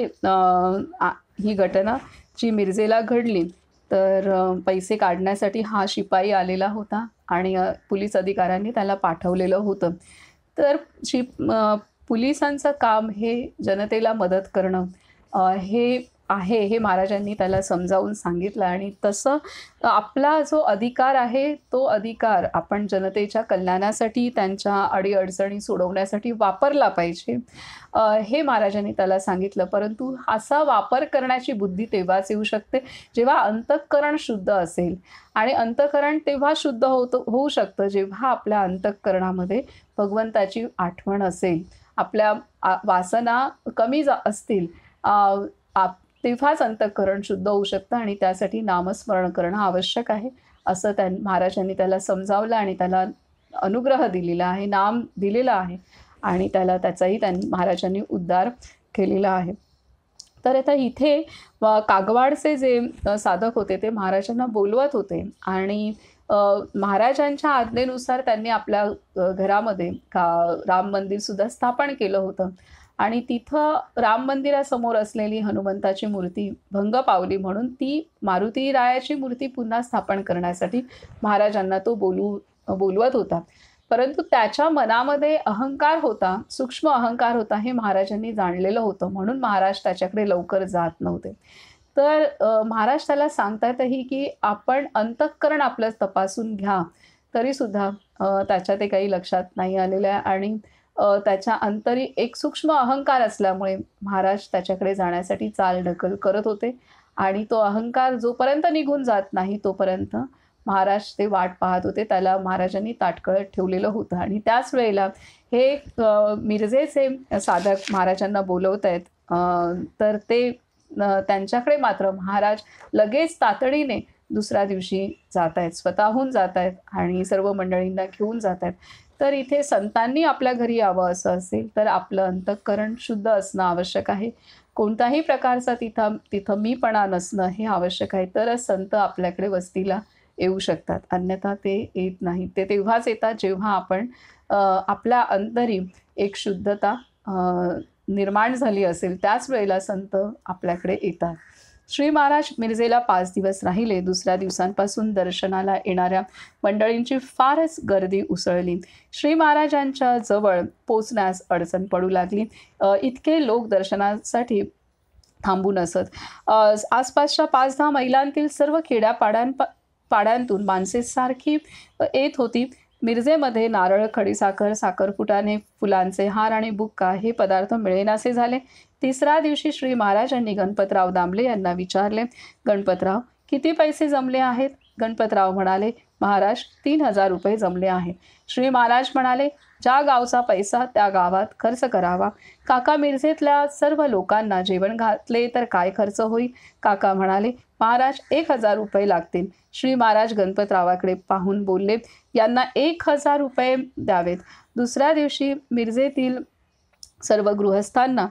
ही घटना जी मिरजेला घडली, तर पैसे काढण्यासाठी हा शिपाई आलेला होता आणि पोलीस अधिकाऱ्यांनी त्याला पाठवलेलं होतं. तर पोलिसांचं काम हे जनतेला मदत करणं हे आहे, हे महाराजांनी त्याला समजावून सांगितलं. आणि तसं आपला जो अधिकार आहे तो अधिकार आपण जनतेच्या कल्याणासाठी, त्यांच्या अडीअडचणी सोडवण्यासाठी वापरला पाहिजे, हे महाराजांनी त्याला सांगितलं. परंतु असा वापर करण्याची बुद्धी तेव्हाच येऊ शकते जेव्हा अंतःकरण शुद्ध असेल. आणि अंतःकरण तेव्हा शुद्ध होऊ शकतं जेव्हा आपल्या अंतःकरणामध्ये भगवंताची आठवण असेल, आपल्या वासना कमी असतील, तेव्हाच अंतःकरण शुद्ध होऊ शकतं. आणि त्यासाठी नामस्मरण करणं आवश्यक आहे असं महाराजांनी त्याला समजावलं आणि त्याला अनुग्रह दिलेला आहे, नाम दिलेलं आहे आणि त्याचाही महाराजांनी उद्धार केलेला आहे. तर आता इथे कागवाडचे जे साधक होते ते महाराजांना बोलवत होते आणि महाराजांच्या आज्ञेनुसार त्यांनी आपल्या घरामध्ये राम मंदिरसुद्धा स्थापन केलं होतं आणि तिथं राम मंदिरासमोर असलेली हनुमंताची मूर्ती भंग पावली म्हणून ती मारुती रायाची मूर्ती पुन्हा स्थापन करण्यासाठी महाराजांना तो बोलवत होता. परंतु त्याच्या मनामध्ये अहंकार होता, सूक्ष्म अहंकार होता, हे महाराजांनी जाणलेलं होतं, म्हणून महाराज त्याच्याकडे लवकर जात नव्हते. तर महाराज त्याला सांगतातही की आपण अंतःकरण आपलं तपासून घ्या, तरीसुद्धा त्याच्या ते काही लक्षात नाही आलेलं आहे आणि त्याच्या अंतरी एक सूक्ष्म अहंकार असल्यामुळे महाराज त्याच्याकडे जाण्यासाठी चालढकल करत होते आणि तो अहंकार जोपर्यंत निघून जात नाही तोपर्यंत महाराज ते वाट पाहत होते. त्याला महाराजांनी ताटकळत ठेवलेलं होतं आणि त्याच वेळेला हे मिरजेचे साधक महाराजांना बोलवत आहेत. तर ते त्यांच्याकडे मात्र महाराज लगेच तातडीने दुसऱ्या दिवशी जात आहेत, स्वतःहून जात आहेत आणि सर्व मंडळींना घेऊन जात आहेत. तर इथे संतांनी आपल्या घरी यावं असं असेल तर आपलं अंतःकरण शुद्ध असणं आवश्यक आहे. कोणत्याही प्रकारचा तिथं मीपणा नसणं हे आवश्यक आहे. तरच संत आपल्याकडे वस्तीला येऊ शकतात, अन्यथा ते येत नाहीत. ते तेव्हाच येतात जेव्हा आपण आपल्या अंतरी एक शुद्धता निर्माण झाली असेल, त्याच वेळेला संत आपल्याकडे येतात. श्री महाराज मिरजेला 5 दिवस राहिले. दुसऱ्या दिवसांपासून दर्शनाला येणाऱ्या मंडळींची फारच गर्दी उसळली. श्री महाराजांच्या जवळ पोचण्यास अडचण पडू लागली. इतके लोक दर्शनासाठी थांबून असत. आसपासच्या 5-10 मैलांतील सर्व पाड्यांतून माणसे सारखी येत होती. मिरजेमध्ये नारळ, खडीसाखर, साखरपुटाणे, फुलांचे हार आणि बुक्का हे पदार्थ मिळेनासे झाले. तिसऱ्या दिवशी श्री महाराजांनी गणपतराव दामले यांना विचारले, गणपतराव, किती पैसे जमले आहेत? गणपतराव म्हणाले, महाराज 3000 रुपये जमले आहेत. श्री महाराज म्हणाले, ज्या गावचा पैसा त्या गावात खर्च करावा. काका, मिरजेतल्या सर्व लोकांना जेवण घातले तर काय खर्च होईल? काका म्हणाले, महाराज 1000 रुपये लागतील. श्री महाराज गणपतरावाकडे पाहून बोलले, यांना 1000 रुपये द्यावेत. दुसऱ्या दिवशी मिरजेतील सर्व गृहस्थांना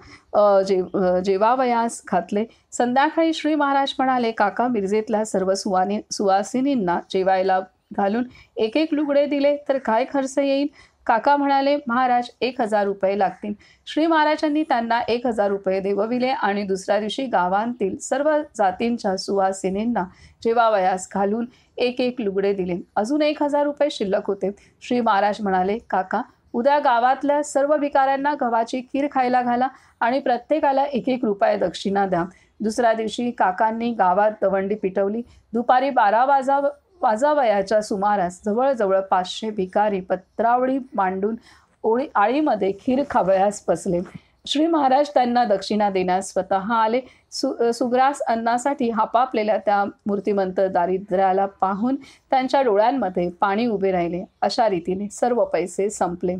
जेवावयास घातले. संध्याकाळी श्री महाराज म्हणाले, काका, मिरजेतल्या सर्व सुवासिनींना जेवायला घालून एक लुगडे दिले तर काय खर्च येईल? काका म्हणाले, महाराज 1000 रुपये लागतील. श्री महाराजांनी त्यांना 1000 रुपये देवविले आणि दुसऱ्या दिवशी गावांतील सर्व जातींच्या सुवासिनींना जेवावयास घालून एक लुगडे दिले. अजून 1000 रुपये शिल्लक होते. श्री महाराज म्हणाले, काका, उद्या गावातल्या सर्व भिकाऱ्यांना गव्हाची खीर खायला घाला आणि प्रत्येकाला 1 रुपये दक्षिणा द्या. दुसऱ्या दिवशी काकांनी गावात दवंडी पिटवली. दुपारी 12 वाजावयाच्या सुमारास जवळजवळ 500 भिकारी पत्रावळी मांडून आळीमध्ये खीर खावयास बसले. श्री महाराज त्यांना दक्षिणा देण्यास स्वतः आले. सुग्रास अन्नासाठी हापापलेल्या त्या मूर्तिमंत दारिद्र्याला पाहून त्यांच्या डोळ्यांमध्ये पाणी उभे राहिले. अशा रीतीने सर्व पैसे संपले.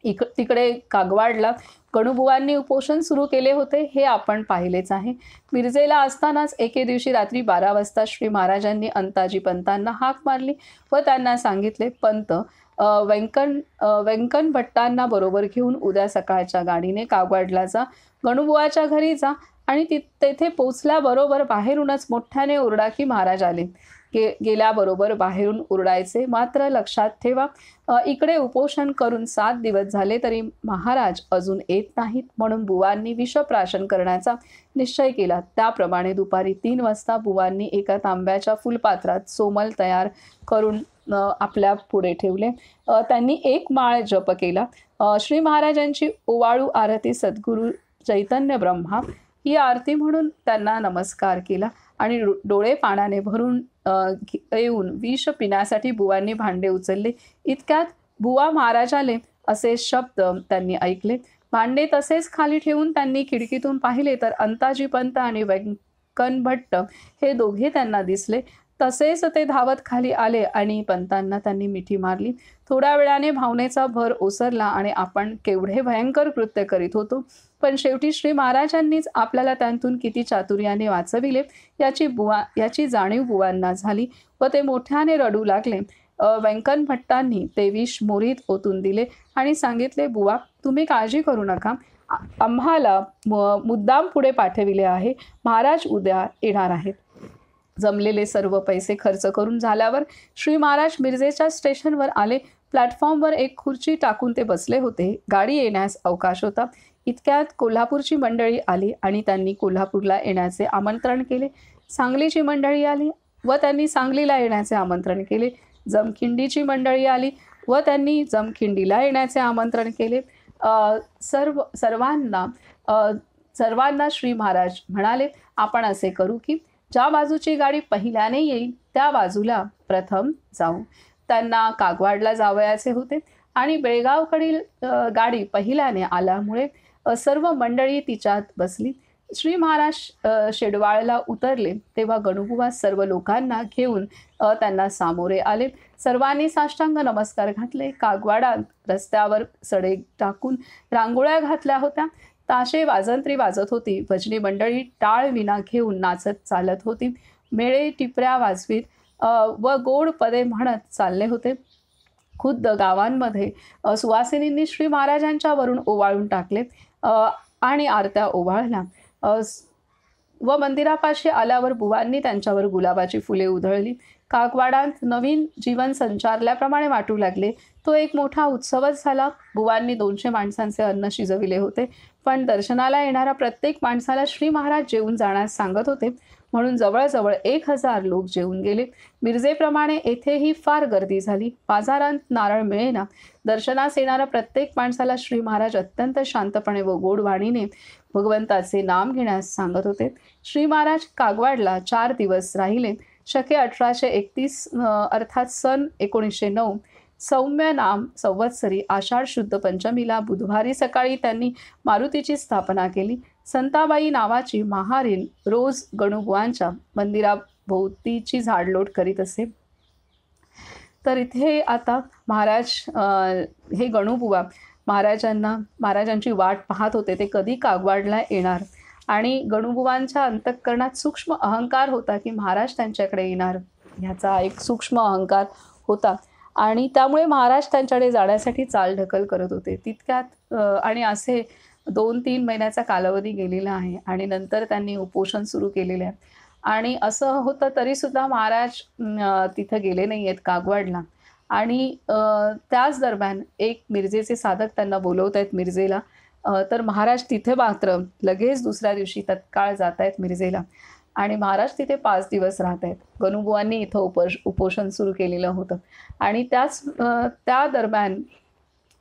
तिकडे कागवाडला गणुबुवांनी उपोषण सुरू केले होते, हे आपण पाहिलेच आहे. मिरजेला असतानाच एके दिवशी रात्री 12 वाजता श्री महाराजांनी अंताजी पंतांना हाक मारली व त्यांना सांगितले, पंत, व्यंकन भट्टांना बरोबर घेऊन उद्या सकाळच्या गाडीने कागवाडला जा. गणुबुवाच्या घरी जा आणि तेथे पोचल्याबरोबर बाहेरूनच मोठ्याने ओरडा की महाराज आले. गेल्याबरोबर बाहेरून ओरडायचे. मात्र लक्षात ठेवा, इकडे उपोषण करून 7 दिवस झाले तरी महाराज अजून येत नाहीत, म्हणून बुवांनी विषप्राशन करण्याचा निश्चय केला. त्याप्रमाणे दुपारी 3 वाजता बुवांनी एका तांब्याच्या फुलपात्रात सोमल तयार करून आपल्या पुढे ठेवले. त्यांनी 1 माळ जप केला. श्री महाराजांची ओवाळू आरती सद्गुरू चैतन्य ब्रह्मा ही आरती म्हणून त्यांना नमस्कार केला आणि डोळे पाण्याने भरून येऊन विष पिण्यासाठी बुवांनी भांडे उचलले. इतक्यात बुवा महाराज आले असे शब्द त्यांनी ऐकले. भांडे तसेच खाली ठेवून त्यांनी खिडकीतून पाहिले तर अंताजी पंत आणि व्यंकन भट्ट हे दोघे त्यांना दिसले. तसेच ते धावत खाली आले आणि पंतांना त्यांनी मिठी मारली. थोड्या वेळाने भावनेचा भर ओसरला आणि आपण केवढे भयंकर कृत्य करीत होतो, पण शेवटी श्री महाराजांनीच आपल्याला त्यांतून किती चातुर्याने वाचविले याची जाणीव बुवांना झाली व ते मोठ्याने रडू लागले. व्यंकन भट्टांनी ते विष मोरीत ओतून दिले आणि सांगितले, बुवा, तुम्ही काळजी करू नका. आम्हाला मुद्दाम पुढे पाठविले आहे. महाराज उद्या येणार आहेत. जमलेले सर्व पैसे खर्च करून झाल्यावर श्री महाराज मिरजेच्या स्टेशनवर आले. प्लॅटफॉर्मवर एक खुर्ची टाकून ते बसले होते. गाडी येण्यास अवकाश होता. इतक्यात कोल्हापूरची मंडळी आली आणि त्यांनी कोल्हापूरला येण्याचे आमंत्रण केले. सांगलीची मंडळी आली व त्यांनी सांगलीला येण्याचे आमंत्रण केले. जमखिंडीची मंडळी आली व त्यांनी जमखिंडीला येण्याचे आमंत्रण केले. सर्वांना श्री महाराज म्हणाले, आपण असे करू की ज्या बाजूची गाडी पहिल्याने येईल त्या बाजूला प्रथम जाऊ. त्यांना कागवाडला जावयाचे होते आणि बेळगावकडील गाडी पहिल्याने आल्यामुळे सर्व मंडळी तिच्यात बसली. श्री महाराज शेडवाळला उतरले तेव्हा गणूबुवा सर्व लोकांना घेऊन त्यांना सामोरे आले. सर्वांनी साष्टांग नमस्कार घातले. कागवाडात रस्त्यावर सडे टाकून रांगोळ्या घातल्या होत्या. ताशे वाजंत्री वाजत होती. भजनी मंडळी टाळ विना घेऊन नाचत चालत होती. मेळे टिपऱ्या वाजवीत व गोड पदे म्हणत चालले होते. खुद्द गावांमध्ये सुवासिनींनी श्री महाराजांच्या वरून ओवाळून टाकले आणि आरत्या ओवाळल्या. व मंदिरापाशी आल्यावर बुवांनी त्यांच्यावर गुलाबाची फुले उधळली. कागवाडांत नवीन जीवन संचारल्याप्रमाणे वाटू लागले. तो एक मोठा उत्सवच झाला. बुवांनी 200 माणसांचे अन्न शिजविले होते, पण दर्शनाला येणाऱ्या प्रत्येक माणसाला श्री महाराज जेवून जाण्यास सांगत होते, म्हणून जवळजवळ 1000 लोक जेवून गेले. मिरजेप्रमाणे येथेही फार गर्दी झाली. बाजारात नारळ मिळेना. दर्शनास येणाऱ्या प्रत्येक माणसाला श्री महाराज अत्यंत शांतपणे व गोडवाणीने भगवंताचे नाम घेण्यास सांगत होते. श्री महाराज कागवाडला 4 दिवस राहिले. शके 1831 अर्थात सन 1909 सौम्य नाम संवत्सरी आषाढ शुद्ध पंचमीला बुधवारी सकाळी त्यांनी मारुतीची स्थापना केली. संताबाई नावाची महारीन रोज गणूबुवांच्या मंदिराभोवतीची झाडलोट करीत असे. तर इथे आता महाराज हे गणूबुवा महाराजांची वाट पाहत होते. ते कधी कागवाडला येणार आणि गणूबुवांच्या अंतःकरणात सूक्ष्म अहंकार होता की महाराज त्यांच्याकडे येणार, ह्याचा एक सूक्ष्म अहंकार होता आणि त्यामुळे महाराज त्यांच्याकडे जाण्यासाठी चालढकल करत होते. तितक्यात आणि असे 2-3 महिन्याचा कालावधी गेलेला आहे आणि नंतर त्यांनी उपोषण सुरू केलेले आहे. आणि असं होतं तरीसुद्धा महाराज तिथं गेले नाही आहेत कागवाडला. आणि त्याच दरम्यान एक मिरजेचे साधक त्यांना बोलवत आहेत मिरजेला. तर महाराज तिथे मात्र लगेच दुसऱ्या दिवशी तत्काळ जात आहेत मिरजेला आणि महाराज तिथे 5 दिवस राहत आहेत. गणूबुवांनी इथं उपोषण सुरू केलेलं होतं आणि त्या दरम्यान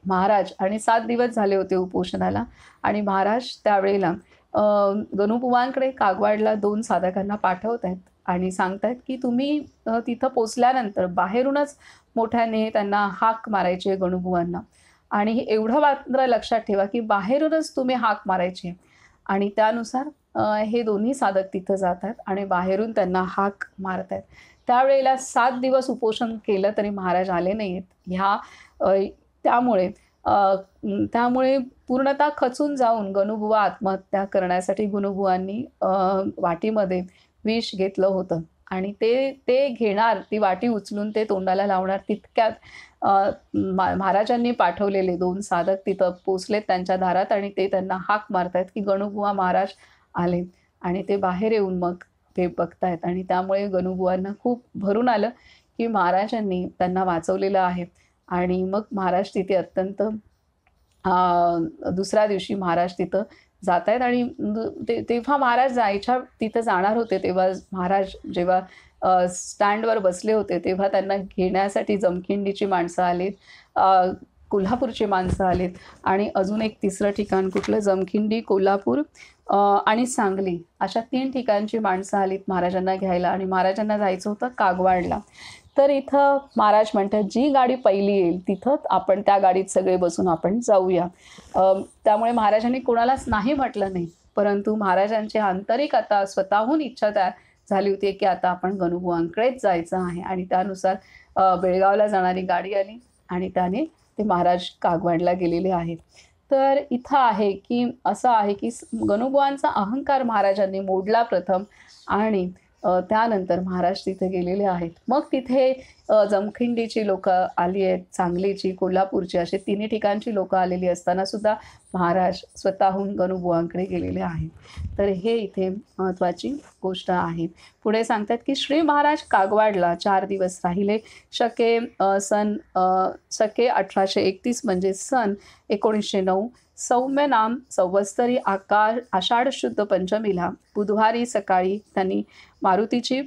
महाराज आणि 7 दिवस झाले होते उपोषणाला आणि महाराज त्यावेळेला गणूबुवांकडे कागवाडला 2 साधकांना पाठवत आहेत आणि सांगतायत की तुम्ही तिथं पोचल्यानंतर बाहेरूनच मोठ्याने त्यांना हाक मारायची आहे गणूबुवांना आणि एवढं मात्र लक्षात ठेवा की बाहेरूनच तुम्ही हाक मारायची आहे. आणि त्यानुसार हे दोन्ही साधक तिथं जात आहेत आणि बाहेरून त्यांना हाक मारत आहेत. त्यावेळेला 7 दिवस उपोषण केलं तरी महाराज आले नाही आहेत. त्यामुळे पूर्णतः खचून जाऊन गणूबुवा आत्महत्या करण्यासाठी गणूबुवांनी वाटीमध्ये विष घेतलं होतं आणि ते घेणार, ती वाटी उचलून ते तोंडाला लावणार तितक्यात महाराजांनी पाठवलेले 2 साधक तिथं पोचलेत त्यांच्या दारात आणि ते त्यांना हाक मारतायत की गणूबुवा महाराज आले आणि ते बाहेर येऊन मग ते बघतायत आणि त्यामुळे गणूबुवांना खूप भरून आलं की महाराजांनी त्यांना वाचवलेलं आहे. आणि मग महाराज तिथे अत्यंत दुसऱ्या दिवशी महाराज तिथं जात आहेत आणि तेव्हा महाराज तिथं जाणार होते तेव्हा महाराज जेव्हा स्टँडवर बसले होते तेव्हा त्यांना घेण्यासाठी जमखिंडीची माणसं आलीत, कोल्हापूरची माणसं आलीत आणि अजून एक तिसरं ठिकाण कुठलं, जमखिंडी, कोल्हापूर आणि सांगली अशा 3 ठिकाणची माणसं आलीत महाराजांना घ्यायला आणि महाराजांना जायचं होतं कागवाडला. तर इथं महाराज म्हणतात जी गाडी पहिली येईल तिथं आपण त्या गाडीत सगळे बसून आपण जाऊया. त्यामुळे महाराजांनी कोणालाच नाही म्हटलं नाही, परंतु महाराजांची आंतरिक आता स्वतःहून इच्छा तयार झाली होती की आता आपण गणूबुवांकडेच जायचं आहे आणि त्यानुसार बेळगावला जाणारी गाडी आली आणि त्याने ते महाराज कागवाडला गेलेले आहेत. तर इथं आहे की असं आहे की गणूबुवांचा अहंकार महाराजांनी मोडला प्रथम आणि त्यानंतर महाराज तिथे गेलेले आहेत. मग तिथे जमखिंडीची लोकं आली आहेत, सांगलीची, कोल्हापूरची अशी 3 ठिकाणची लोकं आलेली असताना सुद्धा महाराज स्वतःहून गणूबुवांकडे गेलेले आहेत. तर हे इथे महत्त्वाची गोष्ट आहे. पुढे सांगतात की श्री महाराज कागवाडला 4 दिवस राहिले. शके 1831 म्हणजे सन 1909 सौम्य नाम संवत्सरी आषाढ शुद्ध पंचमीला बुधवारी सकाळी त्यांनी मारुतीची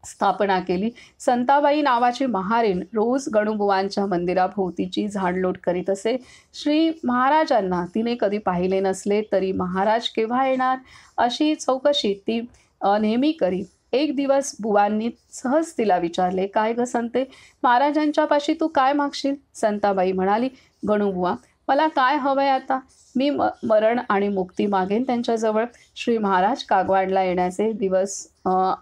स्थापना केली. संताबाई नावाची महारीण रोज गणूबुवांच्या मंदिराभोवतीची झाडलोट करीत असे. श्री महाराजांना तिने कधी पाहिले नसले तरी महाराज केव्हा येणार अशी चौकशी ती नेहमी करी. एक दिवस बुवांनी सहज तिला विचारले, काय ग संते, महाराजांच्यापाशी तू काय मागशील? संताबाई म्हणाली, गणूबुवा, मला काय हवंय आता? मी मरण आणि मुक्ती मागेन त्यांच्याजवळ. श्री महाराज कागवाडला येण्याचे दिवस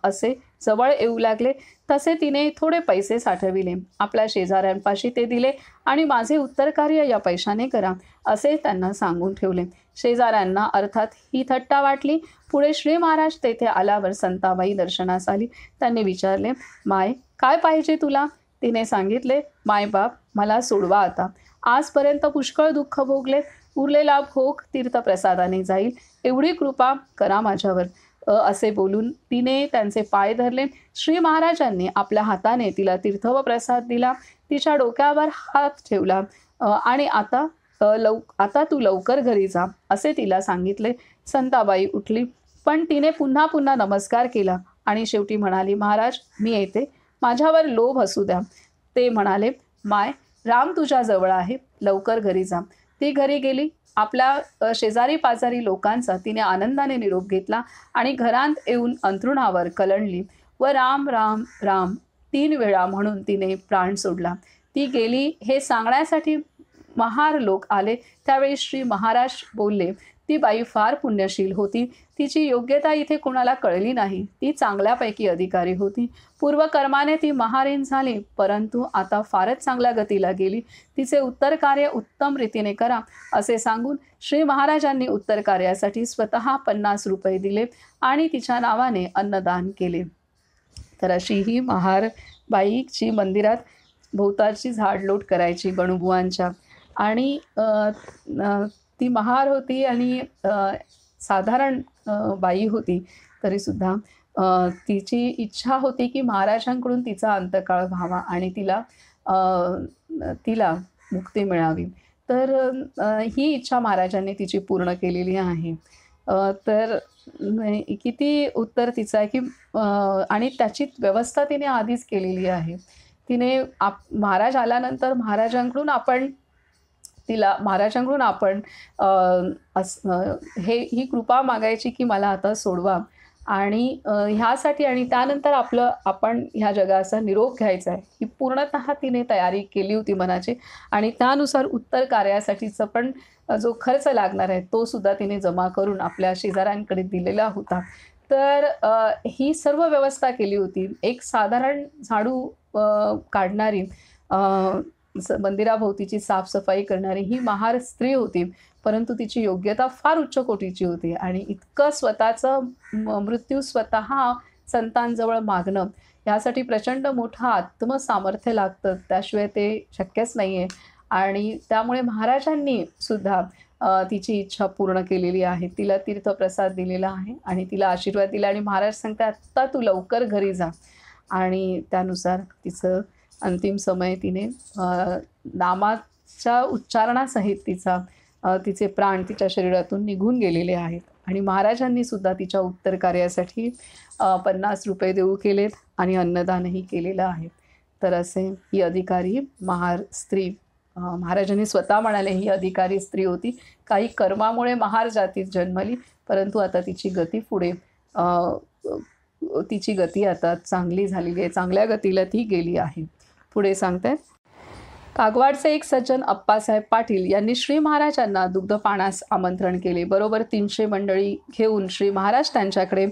असे जवळ येऊ लागले तसे तिने थोडे पैसे साठविले. आपल्या शेजाऱ्यांपाशी ते दिले आणि माझे उत्तर कार्य या पैशाने करा असे त्यांना सांगून ठेवले. शेजाऱ्यांना अर्थात ही थट्टा वाटली. पुढे श्री महाराज तेथे आल्यावर संताबाई दर्शनास आली. त्यांनी विचारले, माय काय पाहिजे तुला? तिने सांगितले, मायबाप मला सोडवा आता. आजपर्यंत पुष्कळ दुःख भोगले, उरलेला भोग तीर्थप्रसादाने जाईल, एवढी कृपा करा माझ्यावर असे बोलून तिने त्यांचे पाय धरले. श्री महाराजांनी आपल्या हाताने तिला तीर्थ व प्रसाद दिला. तिच्या डोक्यावर हात ठेवला आणि आता तू लवकर घरी जा असे तिला सांगितले. संताबाई उठली, पण तिने पुन्हा पुन्हा नमस्कार केला आणि शेवटी म्हणाली, महाराज मी येते, माझ्यावर लोभ असू द्या. ते म्हणाले, माय राम तुझ्या जवळ आहे, लवकर घरी जा. ती घरी गेली. आपल्या शेजारी पाजारी लोकांचा तिने आनंदाने निरोप घेतला आणि घरात येऊन अंथरुणावर कलंडली व राम राम राम 3 वेळा म्हणून तिने प्राण सोडला. ती गेली हे सांगण्यासाठी महार लोक आले. त्यावेळी श्री महाराज बोलले, ती बाई फार पुण्यशील होती. तिची योग्यता इथे कोणाला कळली नाही. ती चांगल्यापैकी अधिकारी होती. पूर्वकर्माने ती महारीण झाली, परंतु आता फारच चांगल्या गतीला गेली. तिचे उत्तर कार्य उत्तम रीतीने करा असे सांगून श्री महाराजांनी उत्तर कार्यासाठी स्वतः 50 रुपये दिले आणि तिच्या नावाने अन्नदान केले. तर अशी ही महार बाईची मंदिरात भोवताची झाडलोट करायची गणूबुवांच्या. आणि ती महार होती आणि साधारण बाई होती, तरीसुद्धा तिची इच्छा होती की महाराजांकडून तिचा अंतकाळ व्हावा आणि तिला मुक्ती मिळावी. तर ही इच्छा महाराजांनी तिची पूर्ण केलेली आहे. तर किती उत्तर तिचं आहे की आणि त्याची व्यवस्था तिने आधीच केलेली आहे. तिने महाराज आल्यानंतर महाराजांकडून आपण ही कृपा मागायची की मला आता सोडवा आणि ह्यासाठी आणि त्यानंतर आपण ह्या जगाचा निरोप घ्यायचा आहे ही पूर्णतः तिने तयारी केली होती मनाची. आणि त्यानुसार उत्तर कार्यासाठीचा पण जो खर्च लागणार आहे तो सुद्धा तिने जमा करून आपल्या शेजाऱ्यांकडे दिलेला होता. तर ही सर्व व्यवस्था केली होती. एक साधारण झाडू काढणारी, मंदिराभोवतीची साफसफाई करणारी ही महार स्त्री होती, परंतु तिची योग्यता फार उच्च कोटीची होती. आणि इतकं स्वतःचं मृत्यू स्वतः संतांजवळ मागणं यासाठी प्रचंड मोठं आत्मसामर्थ्य लागतं, त्याशिवाय ते शक्यच नाही आहे. आणि त्यामुळे महाराजांनी सुद्धा तिची इच्छा पूर्ण केलेली आहे. तिला तीर्थप्रसाद दिलेला आहे आणि तिला आशीर्वाद दिला आणि महाराज सांगतात, आत्ता तू लवकर घरी जा. आणि त्यानुसार तिचं अंतिम समय तिने नामाच्या उच्चारणासहित तिचे प्राण तिच्या शरीरातून निघून गेलेले आहेत. आणि महाराजांनी सुद्धा तिच्या उत्तर कार्यासाठी 50 रुपये देऊ केलेत आणि अन्नदानही केलेलं आहे. तर असे ही अधिकारी महार स्त्री, महाराजांनी स्वतः म्हणाले ही अधिकारी स्त्री होती. काही कर्मामुळे महार जातीत जन्मली, परंतु आता तिची गती आता चांगली झालेली आहे, चांगल्या गतीला ती गेली आहे. पुढे सांगतात, कागवाडचे एक सज्जन अप्पासाहेब पाटील यांनी श्री महाराजांना दुग्धपानास आमंत्रण केले. बरोबर 300 मंडळी घेऊन श्री महाराज त्यांच्याकडे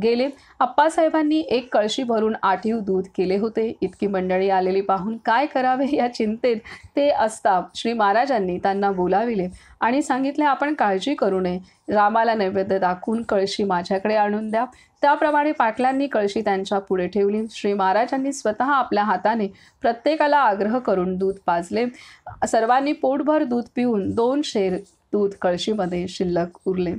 गेले. अप्पासाहेबांनी एक कळशी भरून 8 दूध केले होते. इतकी मंडळी आलेली पाहून काय करावे या चिंतेत ते असता श्री महाराजांनी त्यांना बोलाविले आणि सांगितले, आपण काळजी करू नये, रामाला नैवेद्य दाखवून कळशी माझ्याकडे आणून द्या. त्याप्रमाणे पाटलांनी कळशी त्यांच्या पुढे ठेवली. श्री महाराजांनी स्वतः आपल्या हाताने प्रत्येकाला आग्रह करून दूध पाजले. सर्वांनी पोटभर दूध पिऊन 2 शेर दूध कळशीमध्ये शिल्लक उरले.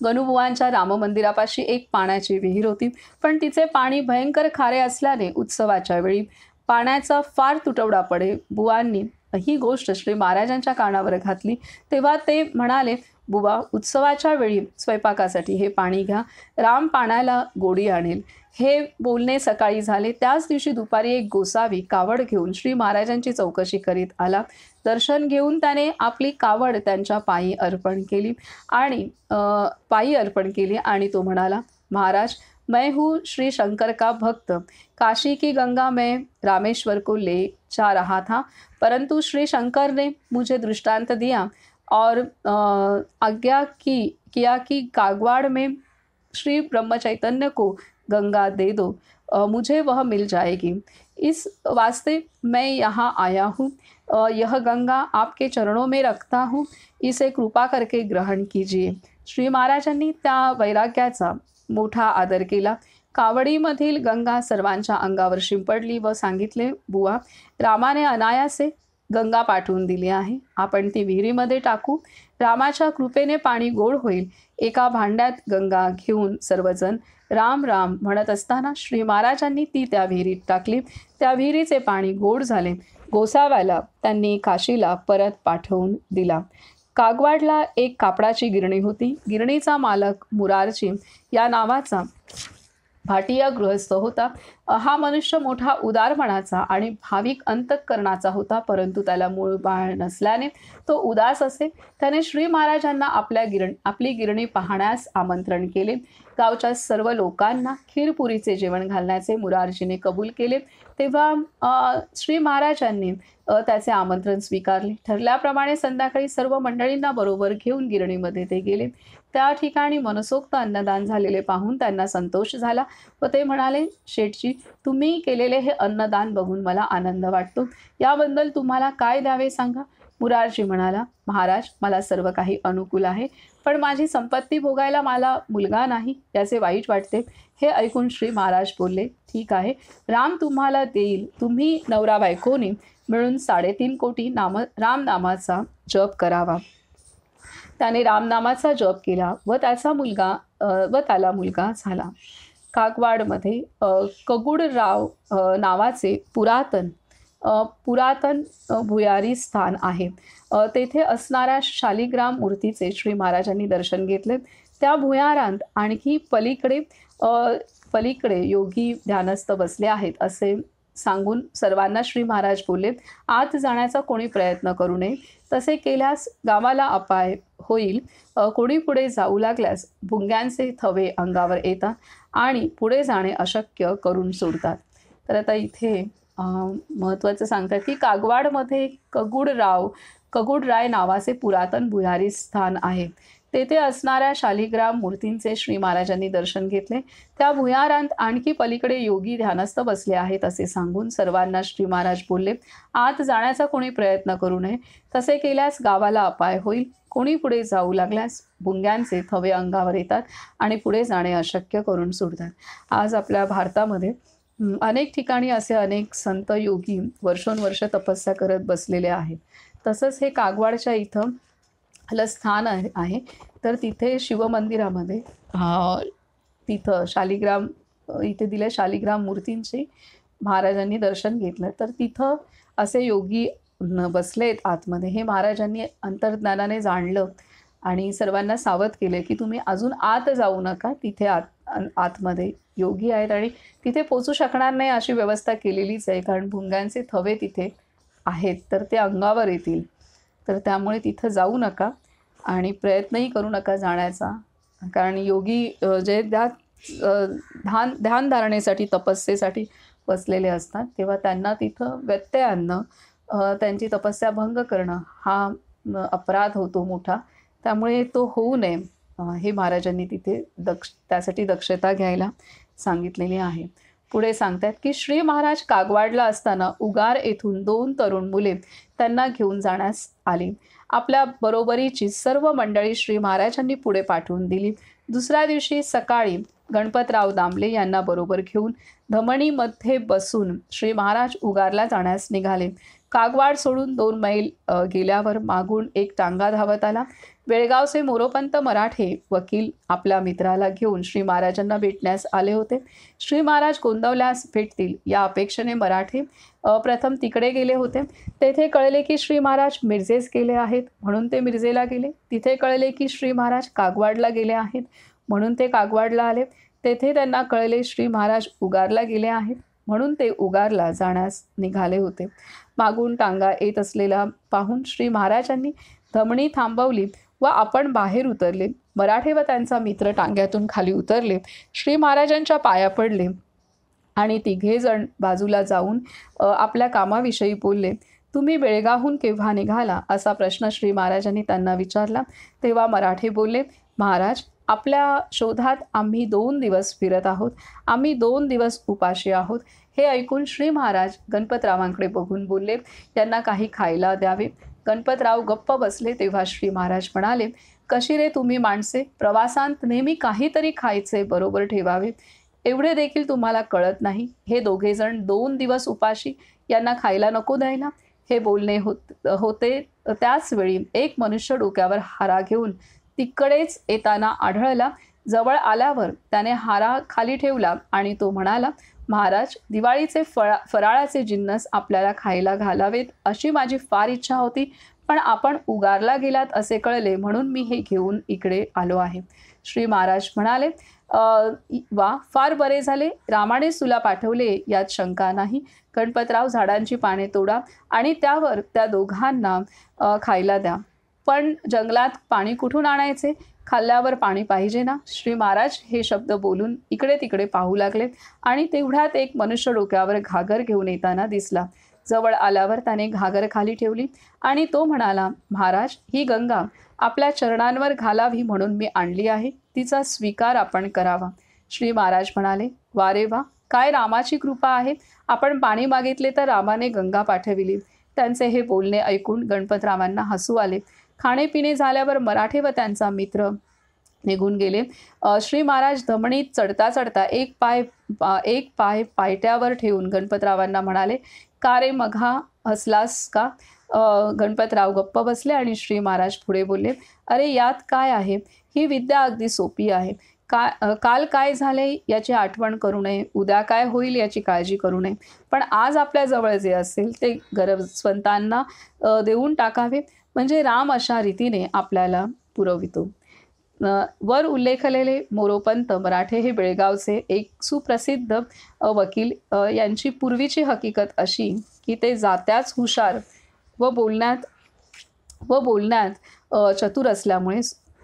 गणूबुवांच्या राममंदिरापाशी एक पाण्याची विहीर होती, पण तिचे पाणी भयंकर खारे असल्याने उत्सवाच्या वेळी पाण्याचा फार तुटवडा पडे. बुवांनी ही गोष्ट श्री महाराजांच्या कानावर घातली तेव्हा ते म्हणाले, बुवा, उत्सवाच्या वेळी स्वयंपाकासाठी हे पाणी घ्या, राम पाण्याला गोडी आणेल. हे बोलणे सकाळी झाले. त्याच दिवशी दुपारी एक गोसावी कावड घेऊन श्री महाराजांची चौकशी करीत आला. दर्शन घेऊन त्याने आपली कावड त्यांच्या पायी अर्पण केली आणि तो म्हणाला, महाराज, मैं हूँ श्री शंकर का भक्त. काशी की गंगा में रामेश्वर को ले जा रहा था, परंतु श्री शंकर ने मुझे दृष्टांत दिया और आज्ञा किया कि कागवाड़ में श्री ब्रह्म चैतन्य को गंगा दे दो, मुझे वह मिल जाएगी. इस वास्ते मैं यहाँ आया हूँ. यह गंगा आपके चरणों में रखता हूँ, इसे कृपा करके ग्रहण कीजिए. श्री महाराजांनी त्या वैराग्याचा मोठा आदर केला. कावडीमधील गंगा सर्वांच्या अंगावर शिंपडली व सांगितले, बुवा, रामाने अनायासे गंगा पाठवून दिली आहे. आपण ती विहिरीमध्ये टाकू. रामाच्या कृपेने पाणी गोड होईल. एका भांड्यात गंगा घेऊन सर्वजण राम राम म्हणत असताना श्री महाराजांनी ती त्या विहिरीत टाकली. त्या विहिरीचे पाणी गोड झाले. गोसाव्याला त्यांनी काशीला परत पाठवून दिला. कागवाडला एक कापडाची गिरणी होती. गिरणीचा मालक मुरारजी या नावाचा भाटीय गृहस्थ होता. हा मनुष्य मोठा उदारपणाचा आणि भाविक अंतःकरणाचा होता, परंतु त्याला मूळ बाळ नसल्याने तो उदास असे. त्याने श्री महाराजांना आपली गिरणी पाहण्यास आमंत्रण केले. गावच्या सर्व लोकांना खीरपुरीचे जेवण घालण्याचे मुरारजीने कबूल केले. तेव्हा श्री महाराजांनी त्याचे आमंत्रण स्वीकारले. ठरल्याप्रमाणे संध्याकाळी सर्व मंडळींना बरोबर घेऊन गिरणीमध्ये ते गेले. त्या ठिकाणी मनसोक्त अन्नदान झालेले पाहून त्यांना संतोष झाला व ते म्हणाले, शेठजी, तुम्ही केलेले हे अन्नदान बघून मला आनंद वाटतो. याबद्दल तुम्हाला काय द्यावे सांगा. मुरारजी म्हणाला, महाराज, मला सर्व काही अनुकूल आहे, पण माझी संपत्ती भोगायला मला मुलगा नाही, याचे वाईट वाटते. हे ऐकून श्री महाराज बोलले, ठीक आहे, राम तुम्हाला देईल. तुम्ही नवरा बायकोनी मिळून 3.5 कोटी रामनामाचा जप करावा. त्याने रामनामाचा जप केला व त्याला मुलगा झाला. कागवाडमध्ये कगुडराव नावाचे पुरातन भुयारी स्थान आहे. तेथे असणाऱ्या शालिग्राम मूर्तीचे श्री महाराजांनी दर्शन घेतले. त्या भुयारांत आणखी पलीकडे योगी ध्यानस्थ बसले आहेत असे सांगून सर्वांना श्री महाराज बोलले, आत जाण्याचा कोणी प्रयत्न करू नये. तसे केल्यास गावाला अपाय होईल. कोणी पुढे जाऊ लागल्यास भुंग्यांचे थवे अंगावर येतात आणि पुढे जाणे अशक्य करून सोडतात. तर आता इथे महत्त्वाचं सांगतात की कागवाडमध्ये कगुडराय नावाचे पुरातन भुयारी स्थान आहे. तेथे असणाऱ्या शालिग्राम मूर्तींचे श्री महाराजांनी दर्शन घेतले. त्या भुयारांत आणखी पलीकडे योगी ध्यानस्थ बसले आहेत असे सांगून सर्वांना श्री महाराज बोलले, आत जाण्याचा कोणी प्रयत्न करू नये. तसे केल्यास गावाला अपाय होईल. कोणी पुढे जाऊ लागल्यास भुंग्यांचे थवे अंगावर येतात आणि पुढे जाणे अशक्य करून सोडतात. आज आपल्या भारतामध्ये अनेक ठिकाणी असे अनेक संत योगी वर्षोनवर्ष तपस्या करत बसलेले आहेत. तसंच हे कागवाडच्या इथं स्थान आहे. तर तिथे शिवमंदिरामध्ये तिथं इथे दिले शालिग्राम मूर्तींचे महाराजांनी दर्शन घेतलं. तर तिथं असे योगी बसलेत आतमध्ये. हे महाराजांनी अंतर्ज्ञानाने जाणलं आणि सर्वांना सावध केले की तुम्ही अजून आत जाऊ नका. तिथे आतमध्ये योगी आहेत आणि तिथे पोचू शकणार नाही अशी व्यवस्था केलेलीच आहे, कारण भुंग्यांचे थवे तिथे आहेत तर ते अंगावर येतील. तर त्यामुळे तिथं जाऊ नका आणि प्रयत्नही करू नका जाण्याचा, कारण योगी जे ध्यान धारणेसाठी तपस्येसाठी बसलेले असतात तेव्हा त्यांना तिथं व्यत्यय आणणं, त्यांची तपस्या भंग करणं हा अपराध होतो मोठा. त्यामुळे तो होऊ नये हे महाराजांनी तिथे त्यासाठी दक्षता घ्यायला सांगितलेली आहे. पुढे सांगतात की श्री महाराज कागवाडला असताना उगार येथून 2 तरुण मुले त्यांना घेऊन जाण्यास आली. आपल्या बरोबरीची सर्व मंडळी श्री महाराजांनी पुढे पाठवून दिली. दुसऱ्या दिवशी सकाळी गणपतराव दामले यांना बरोबर घेऊन धमणीमध्ये बसून श्री महाराज उगारला जाण्यास निघाले. कागवाड सोडून 2 मैल गेल्यावर मागून एक टांगा धावत आला. बेळगावचे मोरोपंत मराठे वकील आपल्या मित्राला घेऊन श्री महाराजांना भेटण्यास आले होते. श्री महाराज गोंदवल्यास भेटतील या अपेक्षेने मराठे प्रथम तिकडे गेले होते. तेथे कळले की श्री महाराज मिरजेस गेले आहेत, म्हणून ते मिरजेला गेले. तिथे कळले की श्री महाराज कागवाडला गेले आहेत, म्हणून ते कागवाडला आले. तेथे त्यांना कळले श्री महाराज उगारला गेले आहेत, म्हणून ते उगारला जाण्यास निघाले होते. मागून टांगा येत असलेला पाहून श्री महाराजांनी धमणी थांबवली व आपण बाहेर उतरले. मराठे व त्यांचा मित्र टांग्यातून खाली उतरले. श्री महाराजांच्या पाया पडले आणि तिघेजण बाजूला जाऊन आपल्या कामाविषयी बोलले. तुम्ही बेळगावहून केव्हा निघाला असा प्रश्न श्री महाराजांनी त्यांना विचारला. तेव्हा मराठे बोलले, महाराज, आपल्या शोधात आम्ही 2 दिवस फिरत आहोत. आम्ही 2 दिवस उपाशी आहोत. हे ऐकून श्री महाराज गणपतरावांकडे बघून बोलले, त्यांना काही खायला द्यावे. गणपतराव गप्प बसले. तेव्हा श्री महाराज म्हणाले, कशी रे तुम्ही माणसे, प्रवासांत नेहमी काहीतरी खायचे बरोबर ठेवावे, एवढे देखील तुम्हाला कळत नाही. हे दोघेजण 2 दिवस उपाशी, यांना खायला नको द्यायला. हे बोलणे होते त्याच वेळी एक मनुष्य डोक्यावर हारा घेऊन तिकडेच येताना आढळला. जवळ आल्यावर त्याने हारा खाली ठेवला आणि तो म्हणाला, महाराज, दिवाळीचे फराळाचे जिन्नस आपल्याला खायला घालावेत अशी माझी फार इच्छा होती, पण आपण उगारला गेलात असे कळले, म्हणून मी हे घेऊन इकडे आलो आहे. श्री महाराज म्हणाले, वा, फार बरे झाले. रामानेच तुला पाठवले यात शंका नाही. गणपतराव, झाडांची पाने तोडा आणि त्यावर त्या दोघांना खायला द्या. पण जंगलात पाणी कुठून आणायचे? खाल्ल्यावर पाणी पाहिजे ना. श्री महाराज हे शब्द बोलून इकडे तिकडे पाहू लागले आणि तेवढ्यात एक मनुष्य डोक्यावर घागर घेऊन येताना दिसला. जवळ आल्यावर त्याने घागर खाली ठेवली आणि तो म्हणाला, महाराज, ही गंगा आपल्या चरणांवर घालावी म्हणून मी आणली आहे. तिचा स्वीकार आपण करावा. श्री महाराज म्हणाले, वा रे वा, काय रामाची कृपा आहे. आपण पाणी मागितले तर रामाने गंगा पाठविली. त्यांचे हे बोलणे ऐकून गणपतरावांना हसू आले. खाणेपिणे झाल्यावर मराठे व त्यांचा मित्र निघून गेले. श्री महाराज धमणीत चढता चढता एक पाय पायट्यावर ठेवून गणपतरावांना म्हणाले, का रे मघा, हसलास का? गणपतराव गप्प बसले आणि श्री महाराज पुढे बोलले, अरे यात काय आहे? ही विद्या अगदी सोपी आहे. काल काय झाले याची आठवण करू नये, उद्या काय होईल याची काळजी करू नये, पण आज आपल्याजवळ जे असेल ते गरजवंतांना देऊन टाकावे, म्हणजे राम अशा रीतीने आपल्याला पुरवितो. वर उल्लेखलेले मोरोपंत मराठे हे बेळगावचे एक सुप्रसिद्ध वकील. यांची पूर्वीची हकीकत अशी की ते जात्याच हुशार व बोलण्यात चतुर असल्यामुळे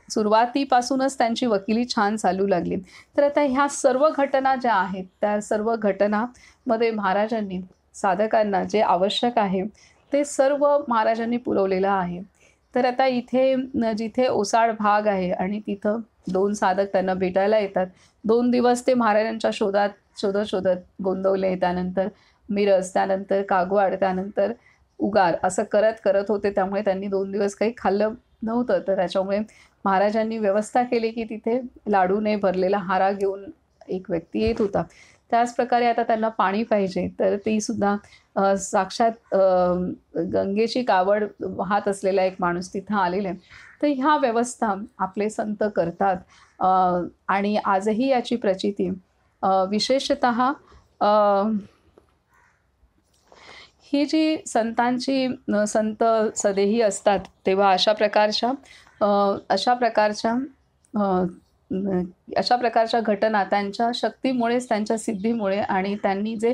सुरुवातीपासूनच त्यांची वकिली छान चालू लागली. तर आता ह्या सर्व घटना ज्या आहेत त्या सर्व घटनामध्ये महाराजांनी साधकांना जे आवश्यक आहे ते सर्व महाराजांनी पुरवलेलं आहे. तर आता इथे जिथे ओसाड भाग आहे आणि तिथं 2 साधक त्यांना भेटायला येतात. 2 दिवस ते महाराजांच्या शोधत गोंदवले, त्यानंतर मिरज, त्यानंतर कागवाड, त्यानंतर उगार असं करत होते. त्यामुळे त्यांनी 2 दिवस काही खाल्लं नव्हतं. तर त्याच्यामुळे महाराजांनी व्यवस्था केली की तिथे लाडूने भरलेला हारा घेऊन एक व्यक्ती येत होता. त्याचप्रकारे आता त्यांना पाणी पाहिजे, तर ती सुद्धा साक्षात गंगेची कावड वाहत असलेला एक माणूस तिथं आलेला आहे. तर ह्या व्यवस्था आपले संत करतात आणि आजही याची प्रचिती विशेषतः ही जी संत सदेही असतात तेव्हा अशा प्रकारच्या घटना त्यांच्या शक्तीमुळेच, त्यांच्या सिद्धीमुळे आणि त्यांनी जे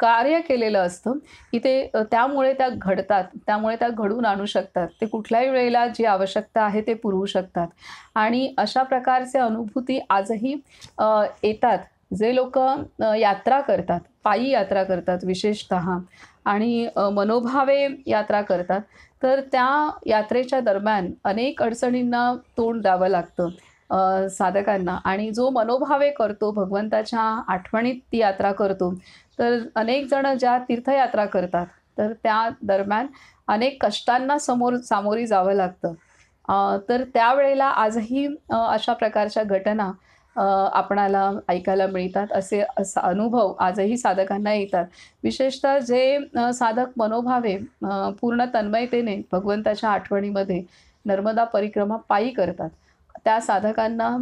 कार्य केलेलं असतं इथे त्यामुळे त्या घडतात, त्यामुळे त्या घडून आणू शकतात. ते कुठल्याही वेळेला जी आवश्यकता आहे ते पुरवू शकतात आणि अशा प्रकारचे अनुभूती आजही येतात. जे लोक यात्रा करतात, पायी यात्रा करतात विशेषतः आणि मनोभावे यात्रा करतात, तर त्या यात्रेच्या दरम्यान अनेक अडचणींना तोंड द्यावं लागतं साधकांना. आणि जो मनोभावे करतो, भगवंताच्या आठवणीत ती यात्रा करतो, तर अनेक जण ज्या तीर्थयात्रा करतात तर त्या दरम्यान अनेक कष्टांना सामोरी जावं लागतं. तर त्यावेळेला आजही अशा प्रकारच्या घटना आपणाला ऐकायला मिळतात. असा अनुभव आजही साधकांना येतात. विशेषतः जे साधक मनोभावे पूर्ण तन्मयतेने भगवंताच्या आठवणीमध्ये नर्मदा परिक्रमा पायी करतात, त्या साधकांना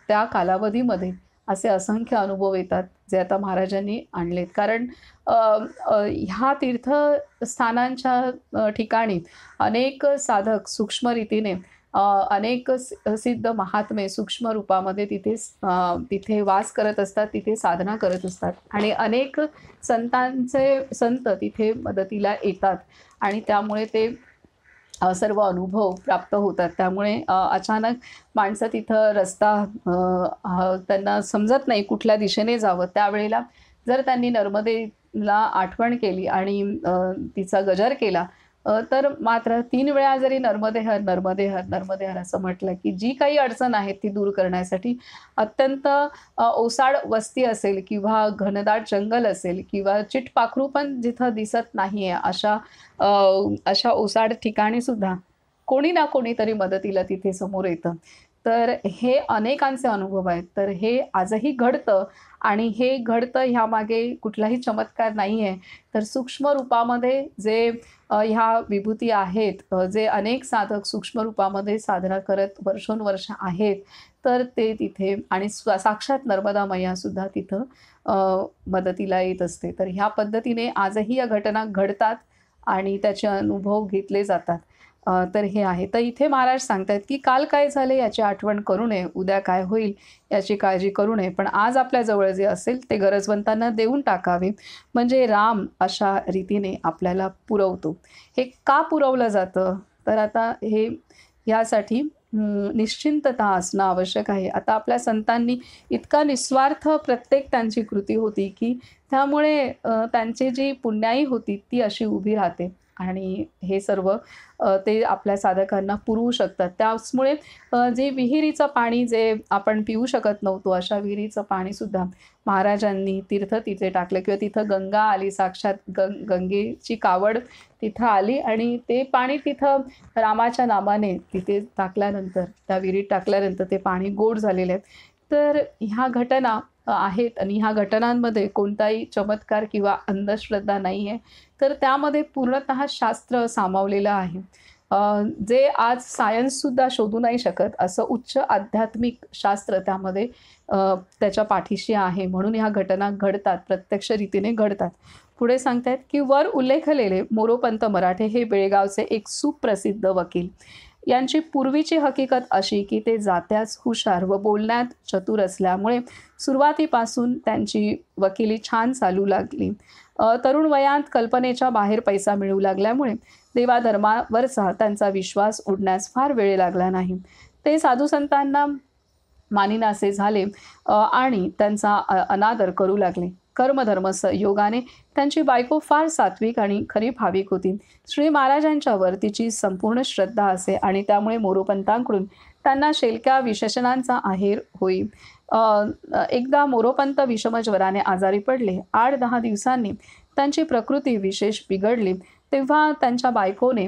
त्या कालावधीमध्ये असे असंख्य अनुभव येतात, जे आता महाराजांनी आणलेत. कारण अ, अ, ह्या तीर्थस्थानांच्या ठिकाणी अनेक साधक सूक्ष्म रीतीने अनेक सिद्ध महात्मे सूक्ष्म रूपामध्ये तिथे वास करत असतात, तिथे साधना करत असतात आणि अनेक संत तिथे मदतीला येतात आणि त्यामुळे ते सर्व अनुभव प्राप्त होतात. त्यामुळे अचानक माणसं तिथं रस्ता त्यांना समजत नाही कुठल्या दिशेने जावं. त्यावेळेला जर त्यांनी नर्मदेला आठवण केली आणि तिचा गजर केला, तर मात्र 3 वेळा जरी नर्मदे हर, नर्मदे हर, नर्मदे हर असं म्हटलं, की जी काही अडचण आहे ती दूर करण्यासाठी अत्यंत ओसाड वस्ती असेल किंवा घनदाट जंगल असेल किंवा चिटपाखरू पण जिथं दिसत नाहीये अ, अशा ओसाड ठिकाणी सुद्धा कोणी ना कोणीतरी मदतीला तिथे समोर येतं. तर हे अनेकांचे अनुभव आहेत. तर हे आजही घडतं आणि हे घडतं ह्यामागे कुठलाही चमत्कार नाहीये. तर सूक्ष्म रूपामध्ये जे ह्या विभूती आहेत, जे अनेक साधक सूक्ष्म रूपामध्ये साधना करत वर्षोनवर्ष आहेत, तर ते तिथे आणि साक्षात नर्मदा मैयासुद्धा तिथं मदतीला येत असते. तर ह्या पद्धतीने आजही या घटना घडतात आणि त्याचे अनुभव घेतले जातात. तर हे आहे. तर इथे महाराज सांगतायत, की काल काय झाले याची आठवण करू नये, उद्या काय होईल याची काळजी करू नये. पण आज आपल्याजवळ जे असेल ते गरजवंतांना देऊन टाकावे. म्हणजे राम अशा रीतीने आपल्याला पुरवतो. हे का पुरवलं जातं? तर आता हे यासाठी निश्चिंतता असणं आवश्यक आहे. आता आपल्या संतांनी इतका निस्वार्थ प्रत्येक त्यांची कृती होती, की त्यामुळे त्यांची जी पुण्याई होती ती अशी उभी राहते आणि हे सर्व ते आपल्या साधकांना पुरवू शकतात. त्याचमुळे जे विहिरीचं पाणी जे आपण पिऊ शकत नव्हतो, अशा विहिरीचं पाणीसुद्धा महाराजांनी तीर्थ तिथे टाकलं किंवा तिथं गंगा आली साक्षात गंगेची कावड तिथं आली आणि ते पाणी तिथं रामाच्या नामाने तिथे टाकल्यानंतर, त्या विहिरीत टाकल्यानंतर ते पाणी गोड झालेले आहेत. तर ह्या घटना आहेत आणि ह्या घटनांमध्ये कोणताही चमत्कार किंवा अंधश्रद्धा नाही आहे. तर त्यामध्ये पूर्णतः शास्त्र सामावलेलं आहे. जे आज सायन्ससुद्धा शोधू नाही शकत असं उच्च आध्यात्मिक शास्त्र त्यामध्ये त्याच्या पाठीशी आहे. म्हणून ह्या घटना घडतात, प्रत्यक्ष रीतीने घडतात. पुढे सांगतायत, की वर उल्लेखलेले मोरोपंत मराठे हे बेळगावचे एक सुप्रसिद्ध वकील. यांची पूर्वीची हकीकत अशी, की ते जात्याच हुशार व बोलण्यात चतुर असल्यामुळे सुरुवातीपासून त्यांची वकिली छान चालू लागली. तरुण वयात कल्पनेच्या बाहेर पैसा मिळू लागल्यामुळे देवाधर्मावरचा त्यांचा विश्वास उडण्यास फार वेळ लागला नाही. ते साधू संतांना मानिनासे झाले आणि त्यांचा अनादर करू लागले. कर्मधर्म योगाने त्यांची बायको फार सात्विक आणि खरी भाविक होती. श्री महाराजांच्यावर तिची संपूर्ण श्रद्धा असे आणि त्यामुळे मोरोपंतांकडून त्यांना शेलक्या विशेषणांचा आहेर होई. एकदा मोरोपंत विषमज्वराने आजारी पडले. 8-10 दिवसांनी त्यांची प्रकृती विशेष बिघडली. तेव्हा त्यांच्या बायकोने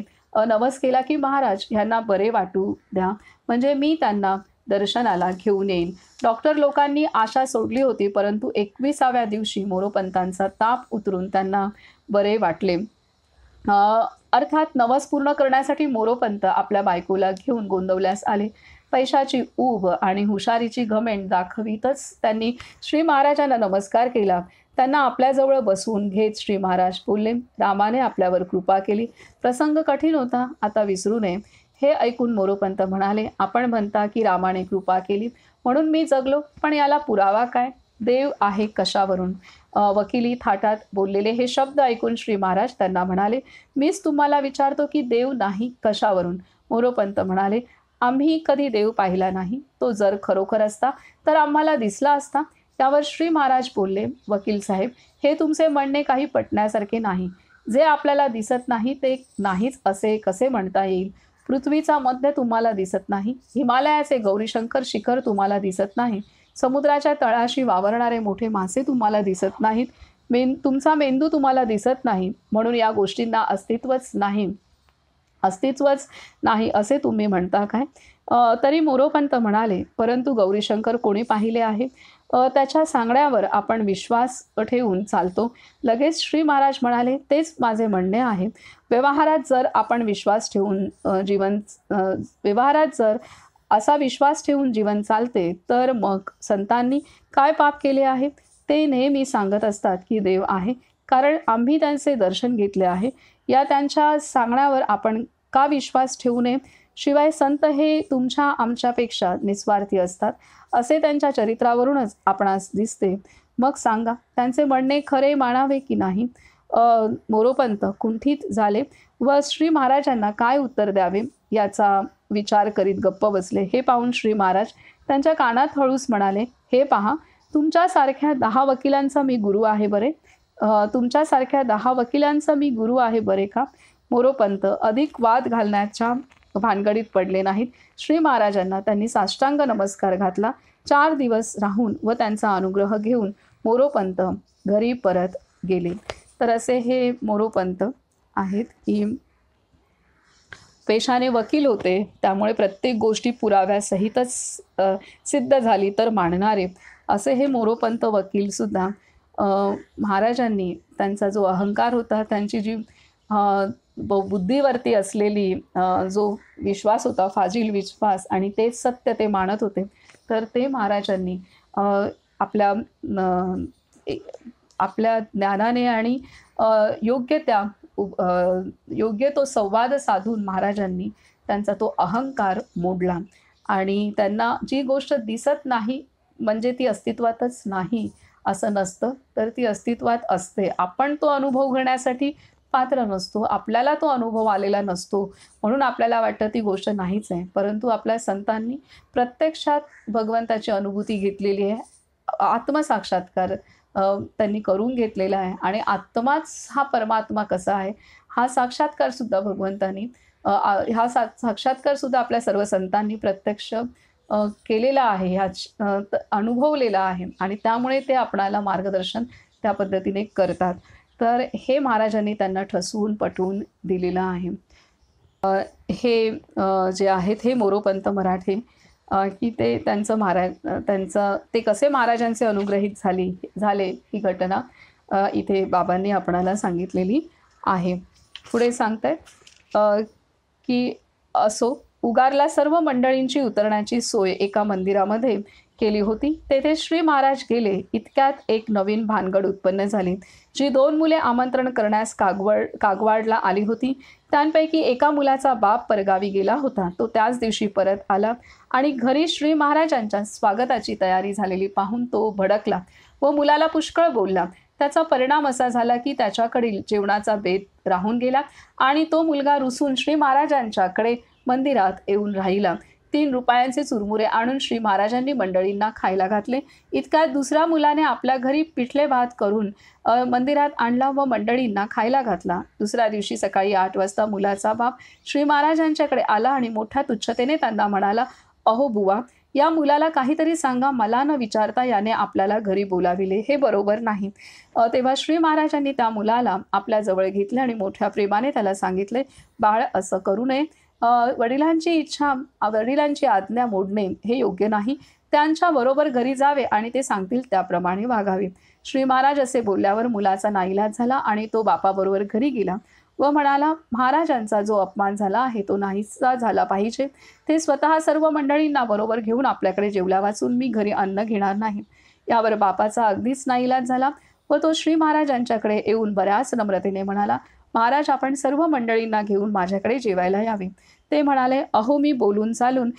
नवस केला, की महाराज ह्यांना बरे वाटू द्या, म्हणजे मी त्यांना दर्शनाला घेऊन येईन. डॉक्टर लोकांनी आशा सोडली होती, परंतु 21व्या दिवशी मोरोपंतांचा ताप उतरून त्यांना बरे वाटले. अर्थात नवस पूर्ण करण्यासाठी मोरोपंत आपल्या बायकोला घेऊन गोंदवल्यास आले. पैशाची ऊब आणि हुशारीची घमेंड दाखवितच त्यांनी श्री महाराजांना नमस्कार केला. त्यांना आपल्याजवळ बसवून घेत श्री महाराज बोलले, रामाने आपल्यावर कृपा केली. प्रसंग कठीण होता, आता विसरू नये. हे ऐकून मोरोपंत म्हणाले, आपण म्हणता की रामाने कृपा केली म्हणून मी जगलो, पण याला पुरावा काय? देव आहे कशावरून? वकिली थाटात बोललेले हे शब्द ऐकून श्री महाराज त्यांना म्हणाले, मीच तुम्हाला विचारतो की देव नाही कशावरून? मोरोपंत म्हणाले, आम्ही कधी देव पाहिला नाही. तो जर खरोखर असता तर आम्हाला दिसला असता. त्यावर श्री महाराज बोलले, वकील साहेब, हे तुमचे म्हणणे काही पटण्यासारखे नाही. जे आपल्याला दिसत नाही ते नाहीच असे कसे म्हणता येईल? पृथ्वीचा मध्य तुम्हाला दिसत नाही, हिमालयाचे गौरीशंकर शिखर तुम्हाला दिसत नाही, समुद्राच्या तळाशी वावरणारे मोठे मासे तुम्हाला दिसत नाहीत, तुमचा मेंदू तुम्हाला दिसत नाही, म्हणून या गोष्टींना अस्तित्वच नाही अस्तित्वच नाही असे तुम्ही म्हणता काय? तरी मोरोपंत म्हणाले, परंतु गौरीशंकर कोणी पाहिले आहे? त्याच्या सांगण्यावर आपण विश्वास ठेवून चालतो. लगेच श्री महाराज म्हणाले, तेच माझे म्हणणे आहे. व्यवहारात जर आपण विश्वास ठेवून व्यवहारात जर असा विश्वास ठेवून जीवन चालते, तर मग संतांनी काय पाप केले आहे? ते नेहमी सांगत असतात की देव आहे, कारण आम्ही त्यांचे दर्शन घेतले आहे. या त्यांच्या सांगण्यावर आपण का विश्वास ठेवू नये? शिवाय संत हे तुमच्या आमच्यापेक्षा निस्वार्थी असतात, असे त्यांच्या चरित्रावरूनच आपणास दिसते. मग सांगा, त्यांचे म्हणणे खरे मानावे की नाही? मोरोपंत कुंठित झाले व श्री महाराजांना काय उत्तर द्यावे याचा विचार करीत गप्प बसले. हे पाहून श्री महाराज त्यांच्या कानात हळूच म्हणाले, हे पहा, तुमच्यासारख्या 10 वकिलांचा मी गुरु आहे बरे. तुमच्यासारख्या 10 वकिलांचा मी गुरु आहे बरे का? मोरोपंत अधिक वाद घालण्याच्या भानगडीत पडले नाहीत. श्री महाराजांना त्यांनी साष्टांग नमस्कार घातला. 4 दिवस राहून व त्यांचा अनुग्रह घेऊन मोरोपंत घरी परत गेले. तर असे हे मोरोपंत आहेत की पेशाने वकील होते, त्यामुळे प्रत्येक गोष्टी पुराव्यासहितच सिद्ध झाली तर मानणारे असे हे मोरोपंत वकीलसुद्धा महाराजांनी त्यांचा जो अहंकार होता, त्यांची जी बुद्धीवरती असलेली जो विश्वास होता, फाजील विश्वास, आणि तेच सत्य ते मानत होते, तर ते महाराजांनी आपल्या ज्ञानाने आणि योग्य तो संवाद साधून महाराजांनी त्यांचा तो अहंकार मोडला. आणि त्यांना जी गोष्ट दिसत नाही म्हणजे ती अस्तित्वातच नाही असं नसतं, तर ती अस्तित्वात असते. आपण तो अनुभव घेण्यासाठी पात्र नसतो, आपल्याला तो अनुभव आलेला नसतो, म्हणून आपल्याला वाटतं ती गोष्ट नाहीच आहे. परंतु आपल्या संतांनी प्रत्यक्षात भगवंताची अनुभूती घेतलेली आहे, आत्मसाक्षात्कार त्यांनी करून घेतलेला आहे. आणि आत्माच हा परमात्मा कसा आहे हा साक्षात्कारसुद्धा भगवंतांनी साक्षात्कारसुद्धा आपल्या सर्व संतांनी प्रत्यक्ष केलेला आहे, अनुभवलेला आहे, आणि त्यामुळे ते आपणाला मार्गदर्शन त्या पद्धतीने करतात. तर हे महाराजांनी त्यांना ठसवून पटवून दिलेलं आहे. हे जे आहेत हे मोरोपंत मराठे की ते त्यांचं ते कसे महाराजांचे अनुग्रहित झाले ही घटना इथे बाबांनी आपणाला सांगितलेली आहे. पुढे सांगतायत की असो, उगारला सर्व मंडळींची उतरण्याची सोय एका मंदिरामध्ये केली होती. तेथे श्री महाराज गेले इतक्यात एक नवीन भानगड उत्पन्न झाली. जी 2 मुले आमंत्रण करण्यास कागवाडला आली होती, त्यांपैकी एका मुलाचा बाप परगावी गेला होता. तो त्याच दिवशी परत आला आणि घरी श्री महाराजांच्या स्वागताची तयारी झालेली पाहून तो भडकला व मुलाला पुष्कळ बोलला. त्याचा परिणाम असा झाला की त्याच्याकडील जेवणाचा बेत राहून गेला आणि तो मुलगा रुसून श्री महाराजांच्याकडे मंदिरात येऊन राहिला. 3 रुपयांचे चुरमुरे आणून श्री महाराजांनी मंडळींना खायला घातले. इतक्यात दुसऱ्या मुलाने आपल्या घरी पिठले भात करून मंदिरात आणला व मंडळींना खायला घातला. दुसऱ्या दिवशी सकाळी 8 वाजता मुलाचा बाप श्री महाराजांच्याकडे आला आणि मोठ्या तुच्छतेने त्यांना म्हणाला, अहो बुवा, या मुलाला काहीतरी सांगा, मला न विचारता याने आपल्याला घरी बोलाविले, हे बरोबर नाही. तेव्हा श्री महाराजांनी त्या मुलाला आपल्या जवळ घेतले आणि मोठ्या प्रेमाने त्याला सांगितले, बाळ, असं करू नये. वडिलांची आज्ञा मोडणे हे योग्य नाही. त्यांच्या बरोबर घरी जावे आणि ते सांगतील त्याप्रमाणे वागावे. श्री महाराज असे बोलल्यावर मुलाचा नाईलाज झाला आणि तो बापाबरोबर घरी गेला व म्हणाला, महाराजांचा जो अपमान झाला आहे तो नाहीसा झाला पाहिजे. ते स्वतः सर्व मंडळींना बरोबर घेऊन आपल्याकडे जेवल्या वाचून मी घरी अन्न घेणार नाही. यावर बापाचा अगदीच नाईलाज झाला व तो श्री महाराजांच्याकडे येऊन बऱ्याच नम्रतेने म्हणाला, महाराज, आपण सर्व मंडळींना घेऊन माझ्याकडे जेवायला यावे. ते म्हणाले, अहो, मी बोलून चालून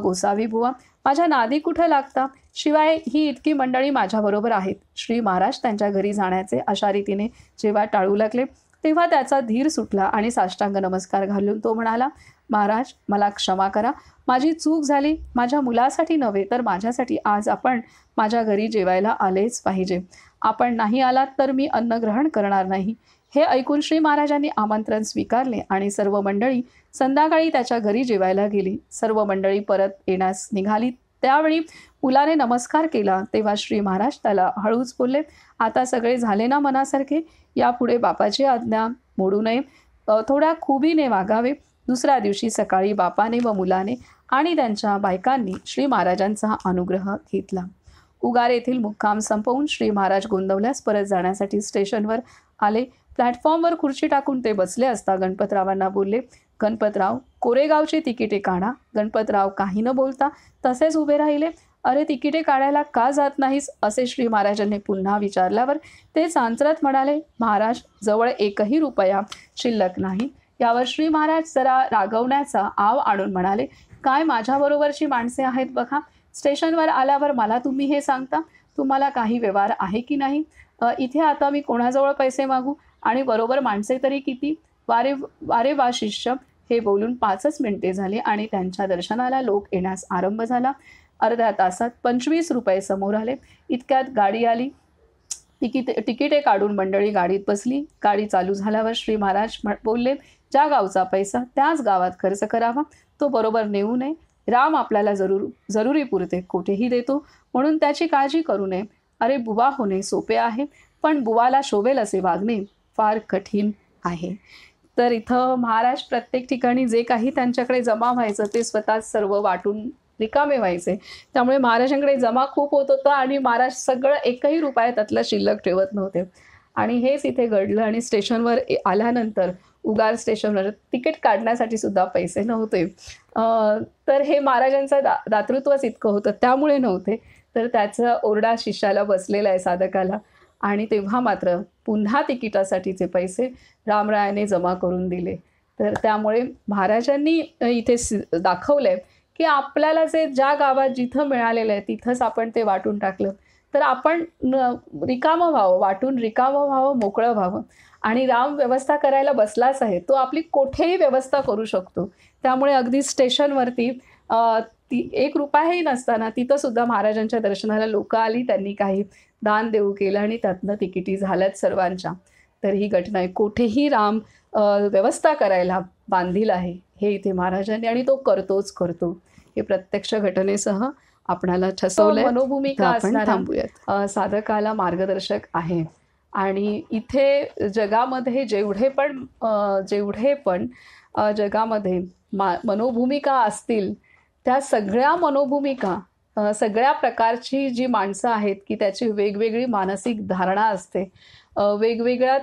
गोसावी बुवा, माझ्या नादी कुठे लागता? शिवाय ही इतकी मंडळी माझ्याबरोबर आहेत. श्री महाराज त्यांच्या घरी जाण्याचे अशा रीतीने जेव्हा टाळू लागले तेव्हा त्याचा धीर सुटला आणि साष्टांग नमस्कार घालून तो म्हणाला, महाराज, मला क्षमा करा, माझी चूक झाली. माझ्या मुलासाठी नव्हे तर माझ्यासाठी आज आपण माझ्या घरी जेवायला आलेच पाहिजे. आपण नाही आलात तर मी अन्न ग्रहण करणार नाही. हे ऐकून श्री महाराजांनी आमंत्रण स्वीकारले आणि सर्व मंडळी संध्याकाळी त्याच्या घरी जेवायला गेली. सर्व मंडळी परत येण्यास निघाली. त्यावेळी मुलाने नमस्कार केला तेव्हा श्री महाराज त्याला हळूच बोलले, आता सगळे झाले ना मनासारखे? यापुढे बापाची आज्ञा मोडू नये, थोड्या खुबीने वागावे. दुसऱ्या दिवशी सकाळी बापाने व मुलाने आणि त्यांच्या बायकांनी श्री महाराजांचा अनुग्रह घेतला. उगार येथील मुक्काम संपवून श्री महाराज गोंदवल्यास परत जाण्यासाठी स्टेशनवर आले. प्लॅटफॉर्मवर खुर्ची टाकून ते बसले असता गणपतरावांना बोलले, गणपतराव, कोरेगावची तिकिटे काढा. गणपतराव काही न बोलता तसेच उभे राहिले. अरे, तिकिटे काढायला का जात नाहीस, असे श्री महाराजांनी पुन्हा विचारल्यावर ते चांचरत म्हणाले, महाराज, जवळ 1ही रुपया शिल्लक नाही. यावर श्री महाराज जरा रागवण्याचा आव आणून म्हणाले, काय माझ्याबरोबरची माणसे आहेत बघा. स्टेशनवर आल्यावर मला तुम्ही हे सांगता. तुम्हाला काही व्यवहार आहे की नाही? इथे आता मी कोणाजवळ पैसे मागू आणि बरोबर माणसे तरी किती? वारे वारे वा शिष्य. हे बोलून 5च मिनिटे झाली आणि त्यांच्या दर्शनाला लोक येण्यास आरंभ झाला. अर्ध्या तासात 25 रुपये समोर आले. इतक्यात गाडी आली. तिकिटे काढून मंडळी गाडीत बसली. गाडी चालू झाल्यावर श्री महाराज बोलले, ज्या गावचा पैसा त्याच गावात खर्च करावा, तो बरोबर नेऊ नये. राम आपल्याला जरुरी पुरते कोठेही देतो, म्हणून त्याची काळजी करू नये. अरे, बुवा होणे सोपे आहे, पण बुवाला शोभेल असे वागणे फार कठीण आहे. तर इथं महाराज प्रत्येक ठिकाणी जे काही त्यांच्याकडे जमा व्हायचं ते स्वतःच सर्व वाटून रिकामे व्हायचे. त्यामुळे महाराजांकडे जमा खूप होत होतं आणि महाराज सगळं 1ही रुपया त्यातला शिल्लक ठेवत नव्हते. आणि हेच इथे घडलं. आणि स्टेशनवर आल्यानंतर उगार स्टेशनवर तिकीट काढण्यासाठी सुद्धा पैसे नव्हते. तर हे महाराजांचं दातृत्वच इतकं होतं, त्यामुळे नव्हते. तर त्याचा ओरडा शिष्याला बसलेला आहे, साधकाला. आणि तेव्हा मात्र पुन्हा तिकिटासाठीचे पैसे रामरायाने जमा करून दिले. तर त्यामुळे महाराजांनी इथे दाखवलंय की आपल्याला जे ज्या गावात जिथं मिळालेलं आहे तिथंच आपण ते वाटून टाकलं तर आपण रिकामं व्हावं, वाटून रिकामं व्हावं, मोकळं व्हावं. आणि राम व्यवस्था करायला बसलाच आहे, तो आपली कोठेही व्यवस्था करू शकतो. त्यामुळे अगदी स्टेशनवरती ती 1 रुपयाही नसताना तिथं सुद्धा महाराजांच्या दर्शनाला लोक आली. त्यांनी काही दान देऊ केलं आणि त्यातनं तिकिटी झाल्यात सर्वांच्या. तर ही घटना आहे. कोठेही राम व्यवस्था करायला बांधील आहे, हे इथे महाराजांनी, आणि तो करतो. हे प्रत्यक्ष घटनेसह आपणाला ठसवलंय. मनोभूमिका असणारा साधकाला मार्गदर्शक आहे. आणि इथे जगामध्ये जेवढे पण जगामध्ये मनोभूमिका असतील त्या सगळ्या मनोभूमिका, सगळ्या प्रकारची जी माणसं आहेत की त्याची वेगवेगळी मानसिक धारणा असते, वेगवेगळ्या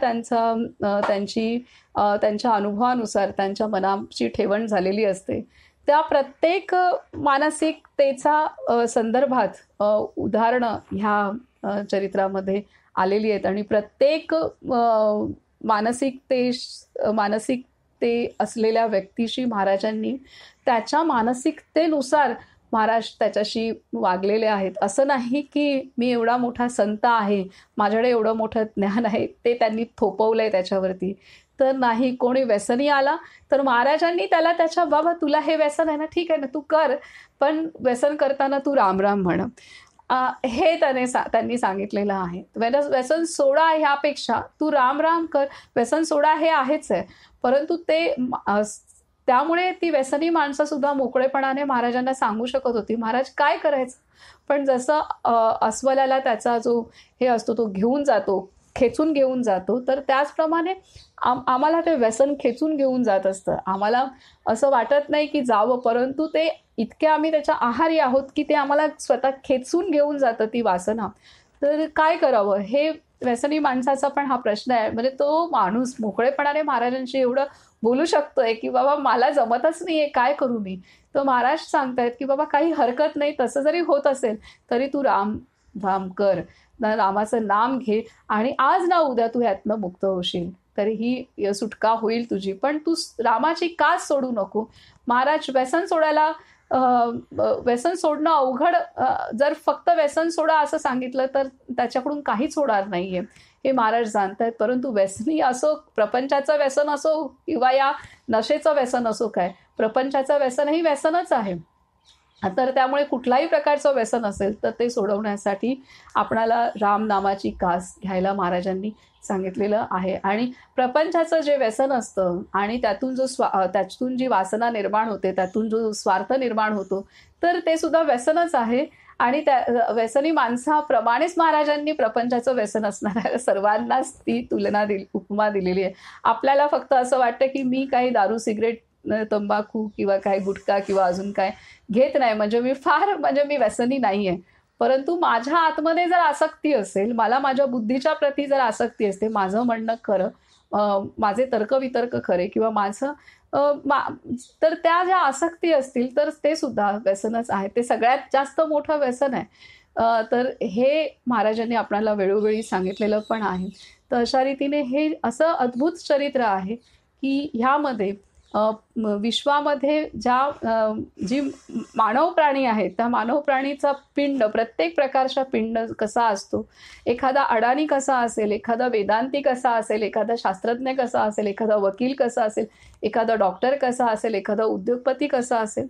त्यांच्या अनुभवानुसार त्यांच्या मनाची ठेवण झालेली असते. त्या प्रत्येक मानसिकतेचा संदर्भात उदाहरणं ह्या चरित्रामध्ये आलेली आहेत. आणि प्रत्येक मानसिकते असलेल्या व्यक्तीशी महाराजांनी त्याच्या मानसिकतेनुसार महाराज त्याच्याशी वागलेले आहेत. असं नाही की मी एवढा मोठा संत आहे, माझ्याकडे एवढं मोठं ज्ञान आहे, ते त्यांनी थोपवलंय त्याच्यावरती. तर नाही. कोणी व्यसनी आला तर महाराजांनी त्याला बाबा तुला हे व्यसन आहे ना, ठीक आहे ना, तू कर, पण व्यसन करताना तू राम राम म्हण, हे त्यांनी सांगितलेलं आहे. व्यसन सोडा ह्यापेक्षा तू राम राम कर. व्यसन सोडा हे आहेच आहे, परंतु त्यामुळे ती व्यसनी माणसं सुद्धा मोकळेपणाने महाराजांना सांगू शकत होती महाराज काय करायचं. पण जसं अस्वलाला त्याचा जो हे असतो तो घेऊन जातो, खेचून घेऊन जातो, तर त्याचप्रमाणे आम्हाला ते व्यसन खेचून घेऊन जात असतं. आम्हाला असं वाटत नाही की जावं, परंतु ते इतके आम्ही त्याच्या आहारी आहोत की ते आम्हाला स्वतः खेचून घेऊन जातं ती वासना. तर काय करावं, हे व्यसनी माणसाचा पण हा प्रश्न आहे. म्हणजे तो माणूस मोकळेपणाने महाराजांशी एवढं बोलू शकतोय की बाबा मला जमतच नाहीये, काय करू मी. तर महाराज सांगतायत की बाबा काही हरकत नाही, तसं जरी होत असेल तरी तू राम राम कर, रामाचं नाम घे, आणि आज ना उद्या तू ह्यातनं मुक्त होशील, तरी ही सुटका होईल तुझी. पण तू रामाची कास सोडू नको. महाराज व्यसन सोडणं अवघड, जर फक्त व्यसन सोडा असं सांगितलं तर त्याच्याकडून काहीच होणार नाहीये, हे महाराज जाणतायत. परंतु व्यसनी असो, प्रपंचाचं व्यसन असो किंवा या नशेचं व्यसन असो, काय प्रपंचाचं व्यसनही व्यसनच आहे. तर त्यामुळे कुठलाही प्रकारचं व्यसन असेल तर ते सोडवण्यासाठी आपणाला राम नामाची कास घ्यायला महाराजांनी सांगितलेलं आहे. आणि प्रपंचाचं जे व्यसन असतं आणि त्यातून जी वासना निर्माण होते, त्यातून जो स्वार्थ निर्माण होतो, तर ते सुद्धा व्यसनच आहे. आणि त्या व्यसनी माणसाप्रमाणेच महाराजांनी प्रपंचाचं व्यसन असणाऱ्या सर्वांनाच ती उपमा दिलेली आहे. आपल्याला फक्त असं वाटतं की मी काही दारू सिगरेट तंबाखू किंवा काय गुटखा किंवा अजून काय घेत नाही, म्हणजे मी व्यसनी नाही आहे. परंतु माझ्या आतमध्ये जर आसक्ती असेल, मला माझ्या बुद्धीच्या प्रती जर आसक्ती असते, माझं म्हणणं खरं, माझे तर्कवितर्क खरे किंवा माझं अ, मा तर त्या ज्या आसक्ती असतील, तर ते सुद्धा व्यसनच आहे. ते सगळ्यात जास्त मोठं व्यसन आहे. तर हे महाराजांनी आपल्याला वेळोवेळी सांगितलेलं पण आहे. तर अशा रीतीने हे असं अद्भुत चरित्र आहे, की ह्यामध्ये विश्वामध्ये जी मानव प्राणी आहेत, त्या मानव प्राणीचा पिंड, प्रत्येक प्रकारचा पिंड कसा असतो, एखादा अडाणी कसा असेल, एखादा वेदांती कसा असेल, एखादा शास्त्रज्ञ कसा असेल, एखादा वकील कसा असेल, एखादा डॉक्टर कसा असेल, एखादा उद्योगपती कसा असेल,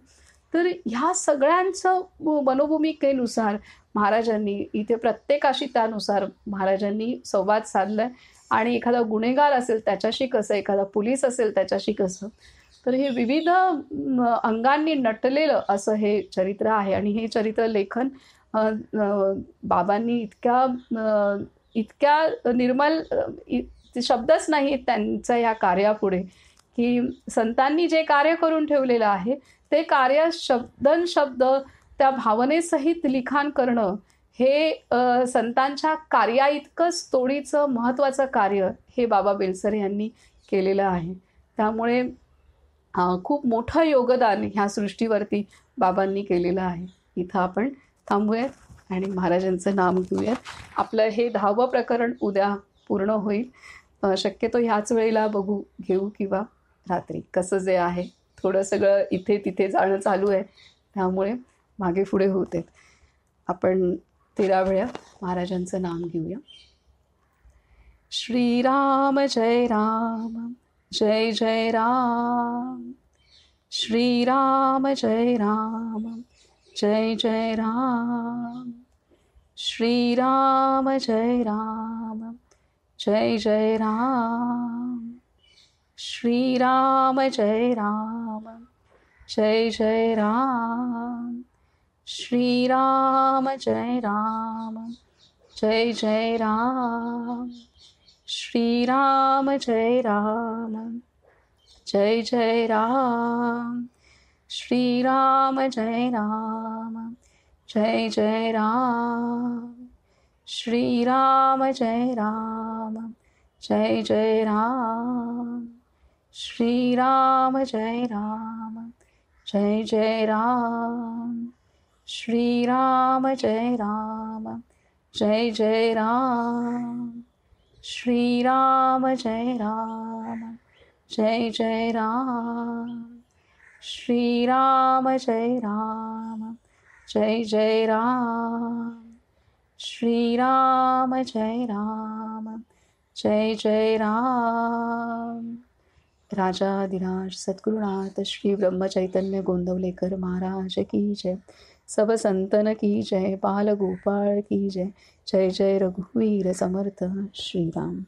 तर ह्या सगळ्यांचं मनोभूमिकेनुसार महाराजांनी इथे प्रत्येकाशी त्यानुसार महाराजांनी संवाद साधलाय. आणि एखादा गुन्हेगार असेल त्याच्याशी कसं, एखादा पोलीस असेल त्याच्याशी कसं. तर हे विविध अंगांनी नटलेलं असं हे चरित्र आहे. आणि हे चरित्र लेखन बाबांनी इतक्या निर्मल, शब्दच नाहीत त्यांच्या या कार्यापुढे, की संतांनी जे कार्य करून ठेवलेलं आहे ते कार्य शब्दनशब्द त्या भावनेसहित लिखाण करणं हे संतांच्या कार्याइतकंच तोडीचं महत्त्वाचं कार्य हे बाबा बेलसरे यांनी केलेलं आहे. त्यामुळे खूप मोठं योगदान ह्या सृष्टीवरती बाबांनी केलेलं आहे. इथं आपण थांबूयात आणि महाराजांचं नाम घेऊयात. आपलं हे 10वं प्रकरण उद्या पूर्ण होईल. शक्यतो ह्याच वेळेला घेऊ किंवा रात्री, कसं जे आहे. थोडं सगळं इथे तिथे जाणं चालू आहे, त्यामुळे मागे पुढे होते. आपण 13 वेळा महाराजांचं नाम घेऊया. श्रीराम जय राम, जय जय राम. श्रीराम जय राम, जय जय राम. श्रीराम जय राम, जय जय राम. श्रीराम जय राम, जय जय राम. श्रीराम जय राम, जय जय राम. श्रीराम जय राम, जय जय राम. श्रीराम जय राम, जय जय राम. श्रीराम जय राम, जय जय राम. श्रीराम जय राम, जय जय राम. श्रीराम जय राम, जय जय राम. श्रीराम जय राम, जय जय राम. श्रीराम जय राम, जय जय राम. श्रीराम जय राम, जय जय राम. राजाधिराज सद्गुरुनाथ श्री ब्रह्मचैतन्य गोंदवलेकर महाराज की जय. सब संतन की जय. बाल गोपाळ की जय. जय जय रघुवीर समर्थ श्रीराम.